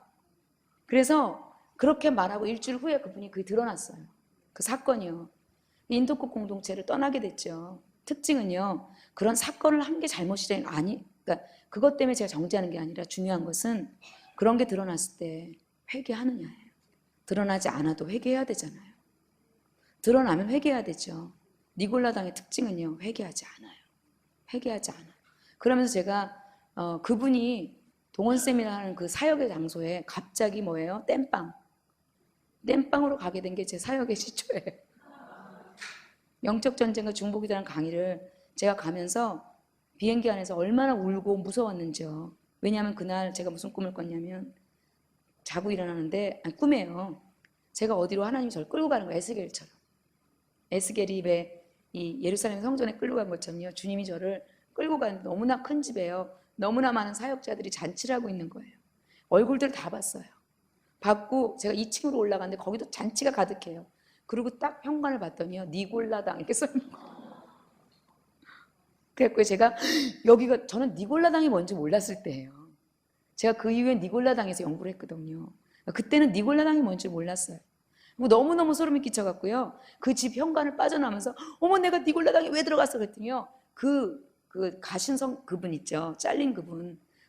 그래서 그렇게 말하고 일주일 후에 그분이 그게 드러났어요. 그 사건이요. 인도급 공동체를 떠나게 됐죠. 특징은요. 그런 사건을 한 게 잘못이라는 그러니까 그것 때문에 제가 정지하는 게 아니라 중요한 것은 그런 게 드러났을 때 회개하느냐예요. 드러나지 않아도 회개해야 되잖아요. 드러나면 회개해야 되죠. 니골라당의 특징은요. 회개하지 않아요. 회개하지 않아요. 그러면서 제가 그분이 동원쌤이라 하는 그 사역의 장소에 갑자기 뭐예요? 땜빵으로 가게 된 게 제 사역의 시초예요. 영적 전쟁과 중보기도라는 강의를 제가 가면서 비행기 안에서 얼마나 울고 무서웠는지요. 왜냐하면 그날 제가 무슨 꿈을 꿨냐면 자고 일어나는데 꿈이에요. 제가 어디로 하나님이 저를 끌고 가는 거예요. 에스겔처럼. 에스겔이 이 예루살렘 성전에 끌고 간 것처럼요. 주님이 저를 끌고 가는 너무나 큰 집에요. 너무나 많은 사역자들이 잔치를 하고 있는 거예요. 얼굴들 다 봤어요. 봤고 제가 2층으로 올라갔는데 거기도 잔치가 가득해요. 그리고 딱 현관을 봤더니요. 니골라당 이렇게 써있는 거예요. 그래서 제가 여기가 저는 니골라당이 뭔지 몰랐을 때예요. 제가 그 이후에 니골라당에서 연구를 했거든요. 그때는 니골라당이 뭔지 몰랐어요. 너무너무 소름이 끼쳐갖고요. 그 집 현관을 빠져나오면서 어머 내가 니골라당에 왜 들어갔어 그랬더니요. 그 가신성 그분 있죠. 잘린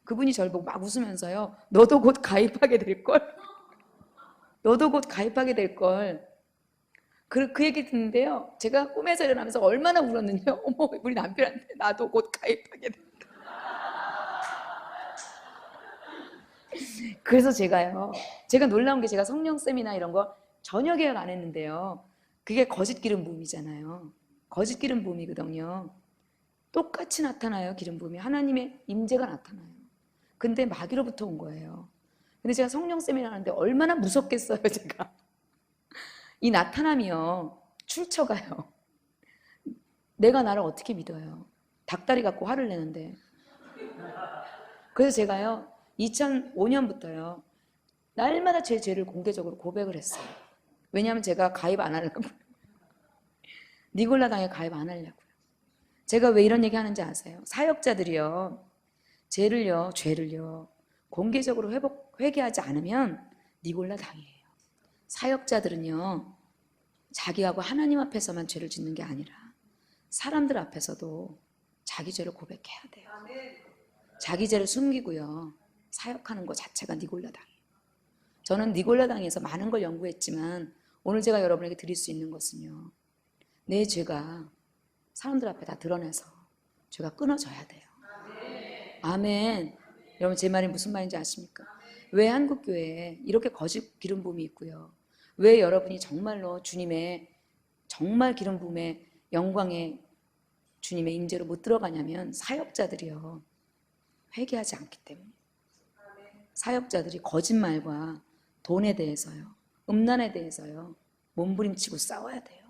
그분이 저를 보고 막 웃으면서요. 너도 곧 가입하게 될걸. 너도 곧 가입하게 될걸. 그 얘기 듣는데요. 제가 꿈에서 일어나면서 얼마나 울었는데요. 어머 우리 남편한테 나도 곧 가입하게 된다. 그래서 제가 놀라운 게 제가 성령 세미나 이런 거 전혀 계약 안 했는데요. 그게 거짓 기름 부음이잖아요. 거짓 기름 부음이거든요. 똑같이 나타나요. 기름 부음이 하나님의 임재가 나타나요. 근데 마귀로부터 온 거예요. 근데 제가 성령 세미나 하는데 얼마나 무섭겠어요. 제가 이 나타남이요 출처가요. 내가 나를 어떻게 믿어요? 닭다리 갖고 화를 내는데. 그래서 제가요 2005년부터요 날마다 제 죄를 공개적으로 고백을 했어요. 왜냐하면 제가 가입 안 하려고요. 니골라당에 가입 안 하려고요. 제가 왜 이런 얘기 하는지 아세요? 사역자들이요 죄를요 공개적으로 회개하지 않으면 니골라당이에요. 사역자들은요 자기하고 하나님 앞에서만 죄를 짓는 게 아니라 사람들 앞에서도 자기 죄를 고백해야 돼요. 자기 죄를 숨기고요 사역하는 것 자체가 니골라당이에요. 저는 니골라당에서 많은 걸 연구했지만 오늘 제가 여러분에게 드릴 수 있는 것은요 내 죄가 사람들 앞에 다 드러내서 죄가 끊어져야 돼요. 아멘. 여러분 제 말이 무슨 말인지 아십니까? 왜 한국교회에 이렇게 거짓 기름 부음이 있고요 왜 여러분이 정말로 주님의 정말 기름 부음의 영광의 주님의 임재로 못 들어가냐면 사역자들이요 회개하지 않기 때문에. 사역자들이 거짓말과 돈에 대해서요 음란에 대해서요 몸부림치고 싸워야 돼요.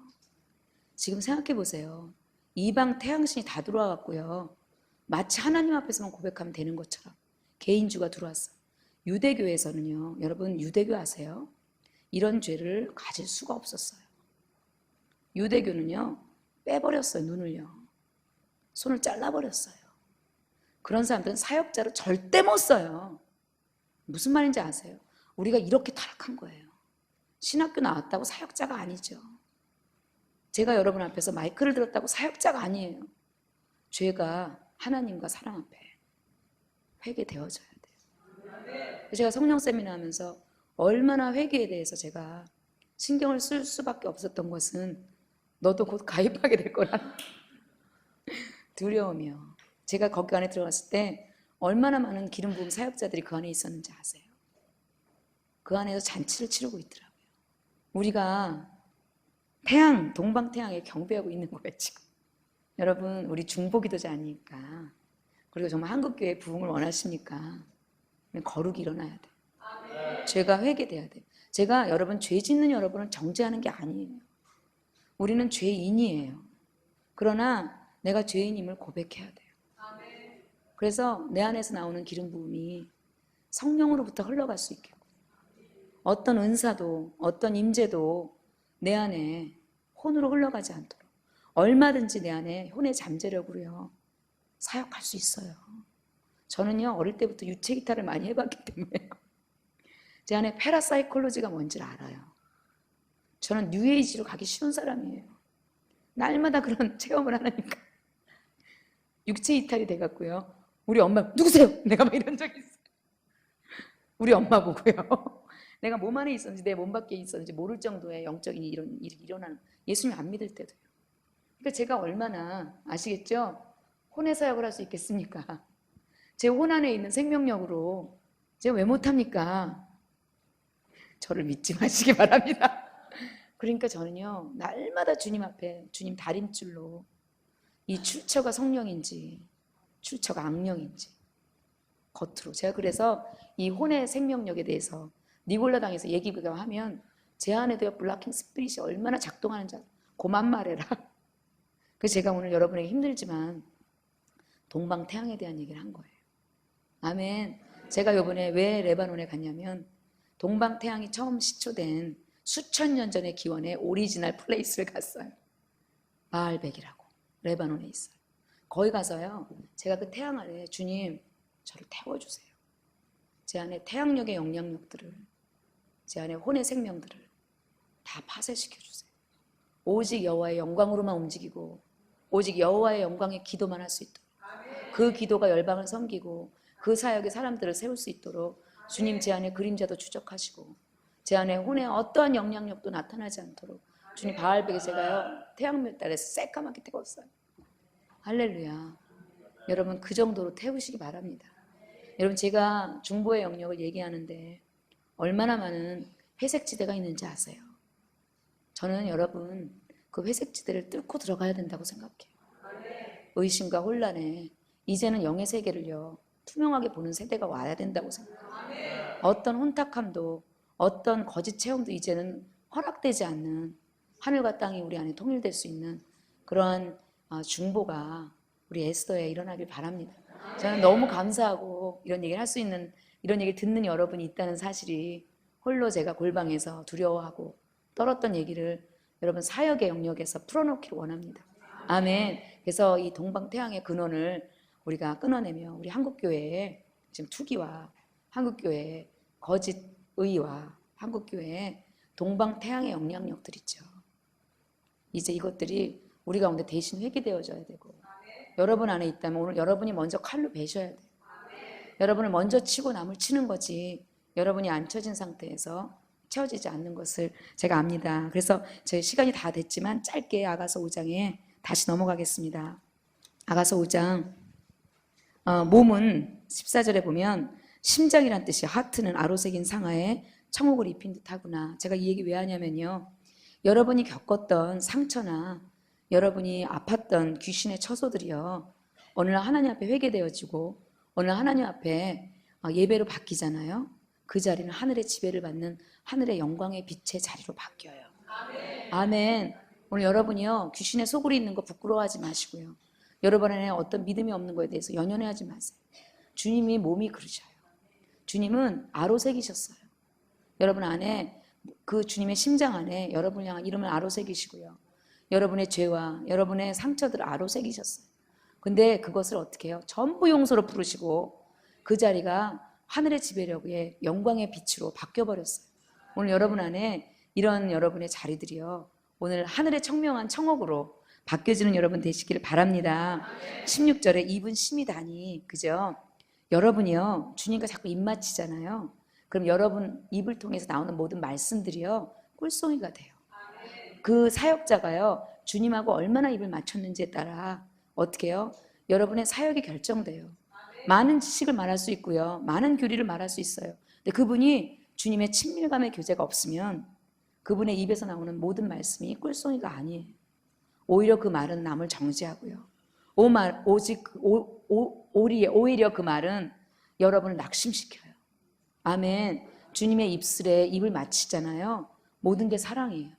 지금 생각해 보세요. 이방 태양신이 다 들어와 갖고요 마치 하나님 앞에서만 고백하면 되는 것처럼 개인주가 들어왔어요. 유대교에서는요 여러분 유대교 아세요? 이런 죄를 가질 수가 없었어요. 유대교는요 빼버렸어요. 눈을요 손을 잘라버렸어요. 그런 사람들은 사역자로 절대 못 써요. 무슨 말인지 아세요? 우리가 이렇게 타락한 거예요. 신학교 나왔다고 사역자가 아니죠. 제가 여러분 앞에서 마이크를 들었다고 사역자가 아니에요. 죄가 하나님과 사람 앞에 회개되어져야 돼요. 제가 성령 세미나 하면서 얼마나 회개에 대해서 제가 신경을 쓸 수밖에 없었던 것은 너도 곧 가입하게 될 거라는 두려움이요. 제가 거기 안에 들어갔을 때 얼마나 많은 기름 부음 사역자들이 그 안에 있었는지 아세요? 그 안에서 잔치를 치르고 있더라고요. 우리가 동방 태양에 경배하고 있는 거예요 지금. 여러분 우리 중보기도자 아닙니까? 그리고 정말 한국교회 부흥을 원하십니까? 거룩이 일어나야 돼요. 죄가 회개돼야 돼요. 제가 여러분 죄 짓는 여러분을 정죄하는 게 아니에요. 우리는 죄인이에요. 그러나 내가 죄인임을 고백해야 돼요. 그래서 내 안에서 나오는 기름 부음이 성령으로부터 흘러갈 수 있겠고 어떤 은사도 어떤 임재도 내 안에 혼으로 흘러가지 않도록 얼마든지 내 안에 혼의 잠재력으로요 사역할 수 있어요. 저는요 어릴 때부터 유체 기타를 많이 해봤기 때문에요 제 안에 패라사이콜로지가 뭔지를 알아요. 저는 뉴에이지로 가기 쉬운 사람이에요. 날마다 그런 체험을 하니까 육체 이탈이 돼갖고요 우리 엄마 누구세요? 내가 막 이런 적이 있어요. 우리 엄마 보고요 내가 몸 안에 있었는지 내 몸 밖에 있었는지 모를 정도의 영적인 이런 일이 일어나는, 예수님 안 믿을 때도요. 그러니까 제가 얼마나, 아시겠죠? 혼의 사역을 할 수 있겠습니까? 제 혼 안에 있는 생명력으로 제가 왜 못합니까? 저를 믿지 마시기 바랍니다. 그러니까 저는요 날마다 주님 앞에 주님 다림줄로 이 출처가 성령인지 출처가 악령인지 겉으로 제가 그래서 이 혼의 생명력에 대해서 니골라당에서 얘기가 하면 제 안에도요 블라킹 스피릿이 얼마나 작동하는지 고만 말해라. 그래서 제가 오늘 여러분에게 힘들지만 동방태양에 대한 얘기를 한 거예요. 아멘. 제가 요번에 왜 레바논에 갔냐면 동방태양이 처음 시초된 수천 년 전의 기원의 오리지널 플레이스를 갔어요. 바알백이라고 레바논에 있어요. 거기 가서요 제가 그 태양 아래 주님 저를 태워주세요. 제 안에 태양력의 영향력들을, 제 안에 혼의 생명들을 다 파쇄시켜 주세요. 오직 여호와의 영광으로만 움직이고 오직 여호와의 영광의 기도만 할 수 있도록, 그 기도가 열방을 섬기고 그 사역에 사람들을 세울 수 있도록 주님 제 안에 그림자도 추적하시고 제 안에 혼의 어떠한 영향력도 나타나지 않도록 주님 바알백에 제가요 태양몇 달에 새까맣게 태웠어요. 할렐루야. 여러분 그 정도로 태우시기 바랍니다. 여러분 제가 중보의 영역을 얘기하는데 얼마나 많은 회색지대가 있는지 아세요? 저는 여러분 그 회색지대를 뚫고 들어가야 된다고 생각해요. 의심과 혼란에 이제는 영의 세계를요 투명하게 보는 세대가 와야 된다고 생각해요. 어떤 혼탁함도 어떤 거짓 체험도 이제는 허락되지 않는 하늘과 땅이 우리 안에 통일될 수 있는 그러한 중보가 우리 에스더에 일어나길 바랍니다. 저는 너무 감사하고 이런 얘기를 할 수 있는, 이런 얘기를 듣는 여러분이 있다는 사실이, 홀로 제가 골방에서 두려워하고 떨었던 얘기를 여러분 사역의 영역에서 풀어놓기를 원합니다. 아멘. 그래서 이 동방태양의 근원을 우리가 끊어내며 우리 한국교회에 지금 투기와 한국교회의 거짓 의와 한국교회의 동방태양의 영향력들 있죠. 이제 이것들이 우리 가운데 대신 회개되어져야 되고, 여러분 안에 있다면 오늘 여러분이 먼저 칼로 베셔야 돼요. 여러분을 먼저 치고 남을 치는 거지 여러분이 안 쳐진 상태에서 채워지지 않는 것을 제가 압니다. 그래서 저희 시간이 다 됐지만 짧게 아가서 5장에 다시 넘어가겠습니다. 아가서 5장 몸은 14절에 보면 심장이란 뜻이 하트는 아로색인 상하에 청옥을 입힌 듯하구나. 제가 이 얘기 왜 하냐면요, 여러분이 겪었던 상처나 여러분이 아팠던 귀신의 처소들이요 어느 날 하나님 앞에 회개되어지고 어느 날 하나님 앞에 예배로 바뀌잖아요. 그 자리는 하늘의 지배를 받는 하늘의 영광의 빛의 자리로 바뀌어요. 아멘. 아멘. 오늘 여러분이요 귀신의 소굴이 있는 거 부끄러워하지 마시고요, 여러분 안에 어떤 믿음이 없는 거에 대해서 연연해하지 마세요. 주님이 몸이 그러셔요. 주님은 아로새기셨어요. 여러분 안에 그 주님의 심장 안에 여러분을 향한 이름을 아로새기시고요, 여러분의 죄와 여러분의 상처들을 아로새기셨어요. 근데 그것을 어떻게 해요? 전부 용서로 부르시고 그 자리가 하늘의 지배력의 영광의 빛으로 바뀌어버렸어요. 오늘 여러분 안에 이런 여러분의 자리들이요 오늘 하늘의 청명한 청옥으로 바뀌어지는 여러분 되시기를 바랍니다. 16절에 입은 심이 다니, 그죠? 여러분이요 주님과 자꾸 입 맞히잖아요. 그럼 여러분 입을 통해서 나오는 모든 말씀들이요 꿀송이가 돼요. 그 사역자가요 주님하고 얼마나 입을 맞췄는지에 따라 어떻게 해요? 여러분의 사역이 결정돼요. 많은 지식을 말할 수 있고요, 많은 교리를 말할 수 있어요. 근데 그분이 주님의 친밀감의 교제가 없으면 그분의 입에서 나오는 모든 말씀이 꿀송이가 아니에요. 오히려 그 말은 남을 정죄하고요, 오히려 그 말은 여러분을 낙심시켜요. 아멘. 주님의 입술에 입을 맞히잖아요. 모든 게 사랑이에요.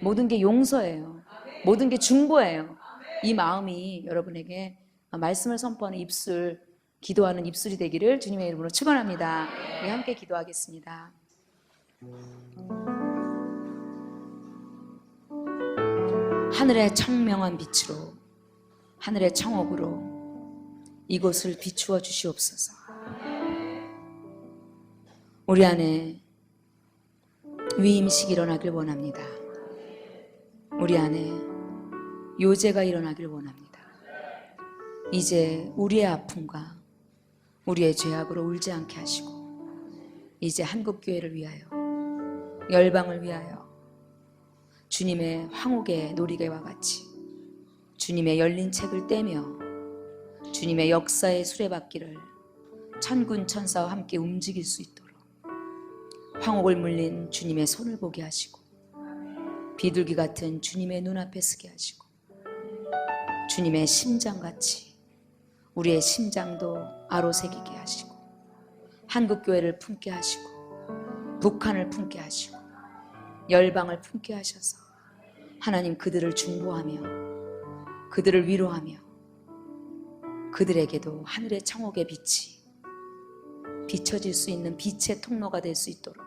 모든 게 용서예요. 모든 게 중보예요. 이 마음이 여러분에게 말씀을 선포하는 입술, 기도하는 입술이 되기를 주님의 이름으로 축원합니다. 우리 함께 기도하겠습니다. 하늘의 청명한 빛으로, 하늘의 청옥으로 이곳을 비추어 주시옵소서. 우리 안에 위임식이 일어나길 원합니다. 우리 안에 요제가 일어나길 원합니다. 이제 우리의 아픔과 우리의 죄악으로 울지 않게 하시고 이제 한국교회를 위하여, 열방을 위하여 주님의 황홀의 놀이개와 같이 주님의 열린 책을 떼며 주님의 역사의 수레바퀴를 천군 천사와 함께 움직일 수 있도록 황홀을 물린 주님의 손을 보게 하시고 비둘기 같은 주님의 눈앞에 서게 하시고 주님의 심장같이 우리의 심장도 아로새기게 하시고 한국교회를 품게 하시고 북한을 품게 하시고 열방을 품게 하셔서 하나님 그들을 중보하며 그들을 위로하며 그들에게도 하늘의 청옥의 빛이 비춰질 수 있는 빛의 통로가 될 수 있도록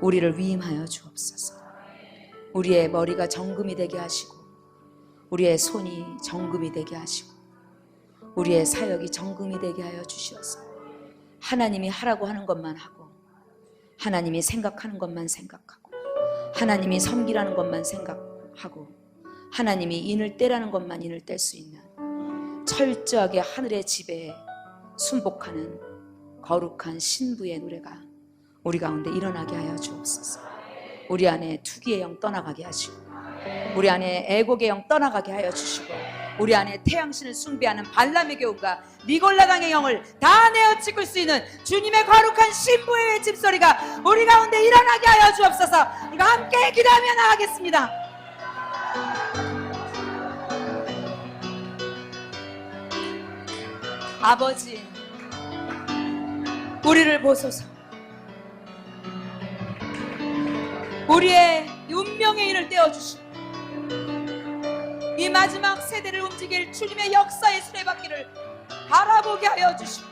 우리를 위임하여 주옵소서. 우리의 머리가 정금이 되게 하시고 우리의 손이 정금이 되게 하시고 우리의 사역이 정금이 되게 하여 주시옵소서. 하나님이 하라고 하는 것만 하고 하나님이 생각하는 것만 생각하고 하나님이 섬기라는 것만 생각하고 하나님이 인을 떼라는 것만 인을 뗄 수 있는 철저하게 하늘의 지배에 순복하는 거룩한 신부의 노래가 우리 가운데 일어나게 하여 주옵소서. 우리 안에 투기의 영 떠나가게 하시고 우리 안에 애곡의 영 떠나가게 하여 주시고 우리 안에 태양신을 숭배하는 발람의 교훈과 니골라당의 영을 다 내어찍을 수 있는 주님의 거룩한 신부의 외침소리가 우리 가운데 일어나게 하여 주옵소서. 우리가 함께 기도하며 나가겠습니다. 아버지, 우리를 보소서. 우리의 운명의 일을 떼어주시고 이 마지막 세대를 움직일 주님의 역사의 수레바퀴를 바라보게 하여 주시고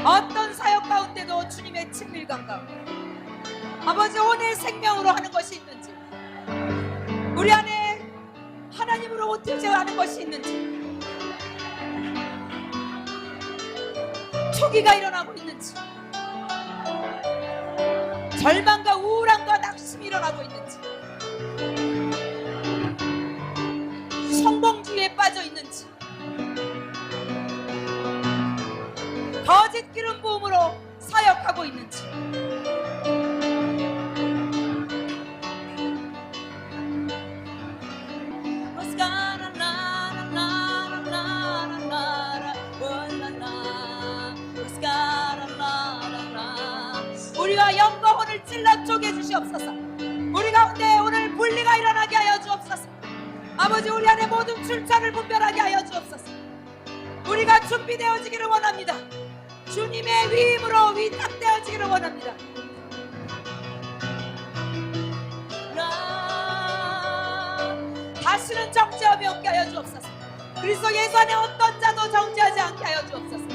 어떤 사역 가운데도 주님의 친밀감 가운데 아버지 오늘 생명으로 하는 것이 있는지 우리 안에 하나님으로 어떻게 하는 것이 있는지 초기가 일어나고 있는지 절망과 우울함과 낙심이 일어나고 있는지 성공주의에 빠져 있는지 거짓 기름 부음으로 사역하고 있는지 우리와 영과 혼을 찔러 쪼개 주시옵소서. 우리 가운데 오늘 분리가 일어나게 하여 주옵소서. 아버지 우리 안에 모든 출처를 분별하게 하여 주옵소서. 우리가 준비되어지기를 원합니다. 주님의 위임으로 위탁되어지기를 원합니다. 다시는 정죄함이 없게 하여 주옵소서. 그리스도 예수 안에 어떤 자도 정죄하지 않게 하여 주옵소서.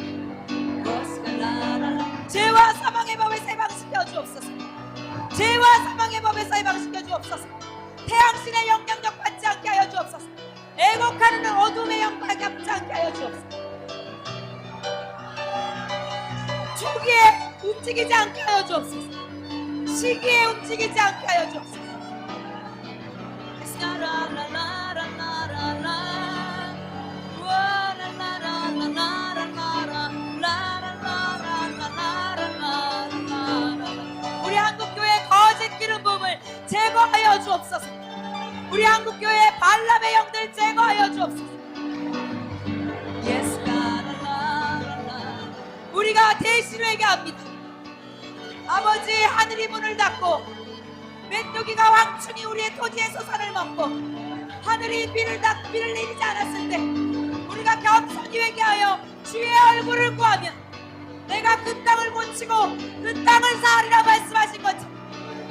죄와 사망의 법을 해방시켜 주옵소서. 죄와 사망의 법을 해방시켜 주옵소서. 태양신의 영향력 받지 않게 하여 주옵소서. 애곡하는 어둠의 영광 잡지 않게 하여 주옵소서. 초기에 움직이지 않게 하여 주옵소서. 시기에 움직이지 않게 하여 주옵소서. 우리 한국교회 거짓 기름 부음을 제거하여 주옵소서. 우리 한국교회 발람의 영들 제거하여 주옵소서. 우리가 대신 회개합니다. 아버지 하늘이 문을 닫고 메뚜기가 황충이 우리의 토지의 소산을 먹고 하늘이 비를 내리지 않았을 때 우리가 겸손히 회개하여 주의 얼굴을 구하면 내가 그 땅을 고치고 그 땅을 사하리라 말씀하신 것처럼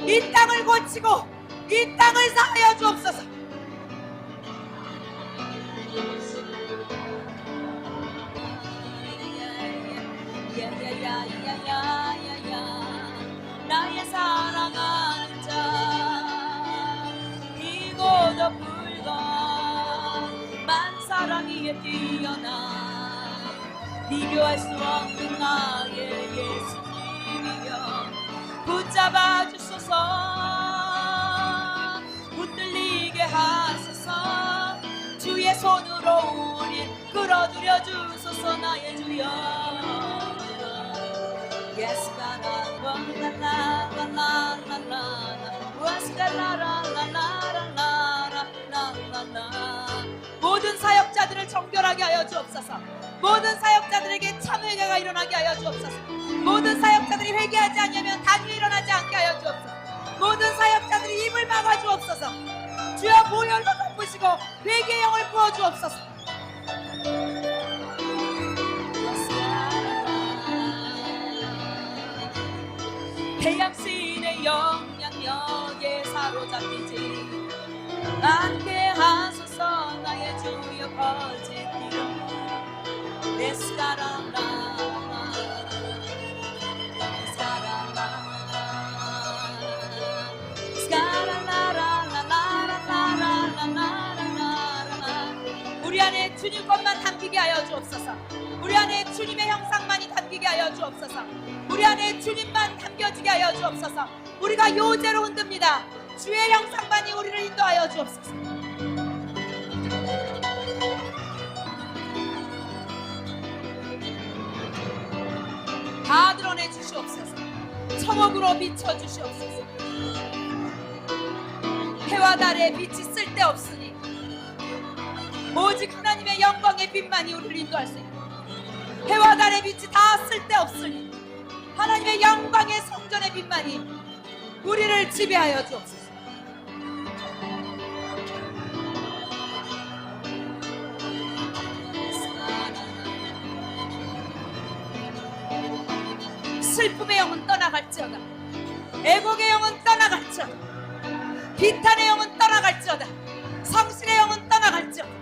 이 땅을 고치고 이 땅을 사하여 주옵소서. 나의 사랑하는 자 이곳 불건 만사람 위에 뛰어나 비교할 수 없는 나의 예수님이여 붙잡아 주소서. 붙들리게 하소서. 주의 손으로 우릴 끌어들여 주소서. 나의 주여. Yes, la la la la la la la la. Yes, la la la la la la la la. 모든 사역자들을 정결하게 하여 주옵소서. 모든 사역자들에게 참회개가 일어나게 하여 주옵소서. 모든 사역자들이 회개하지 않으면 단위 일어나지 않게 하여 주옵소서. 모든 사역자들이 입을 막아 주옵소서. 주여 보혈로 덮으시고 회개의 영을 부어 주옵소서. 태양신의 영향력에 사로잡히지 않게 하소서. 나의 주여 거짓 이름 내 사랑아 우리 안에 주님 것만 담기게 하여 주옵소서. 우리 안에 주님의 형상만이 담기게 하여 주옵소서. 우리 안에 주님만 담겨지게 하여 주옵소서. 우리가 요제로 흔듭니다. 주의 형상만이 우리를 인도하여 주옵소서. 다 드러내 주시옵소서. 청옥으로 비춰 주시옵소서. 해와 달의 빛이 쓸데없으니 오직 하나님의 영광의 빛만이 우리를 인도할 수 있다. 해와 달의 빛이 다 쓸데없으니 하나님의 영광의 성전의 빛만이 우리를 지배하여 주옵소서. 슬픔의 영은 떠나갈지어다. 애곡의 영은 떠나갈지어다. 비탄의 영은 떠나갈지어다. 성실의 영은 떠나갈지어다.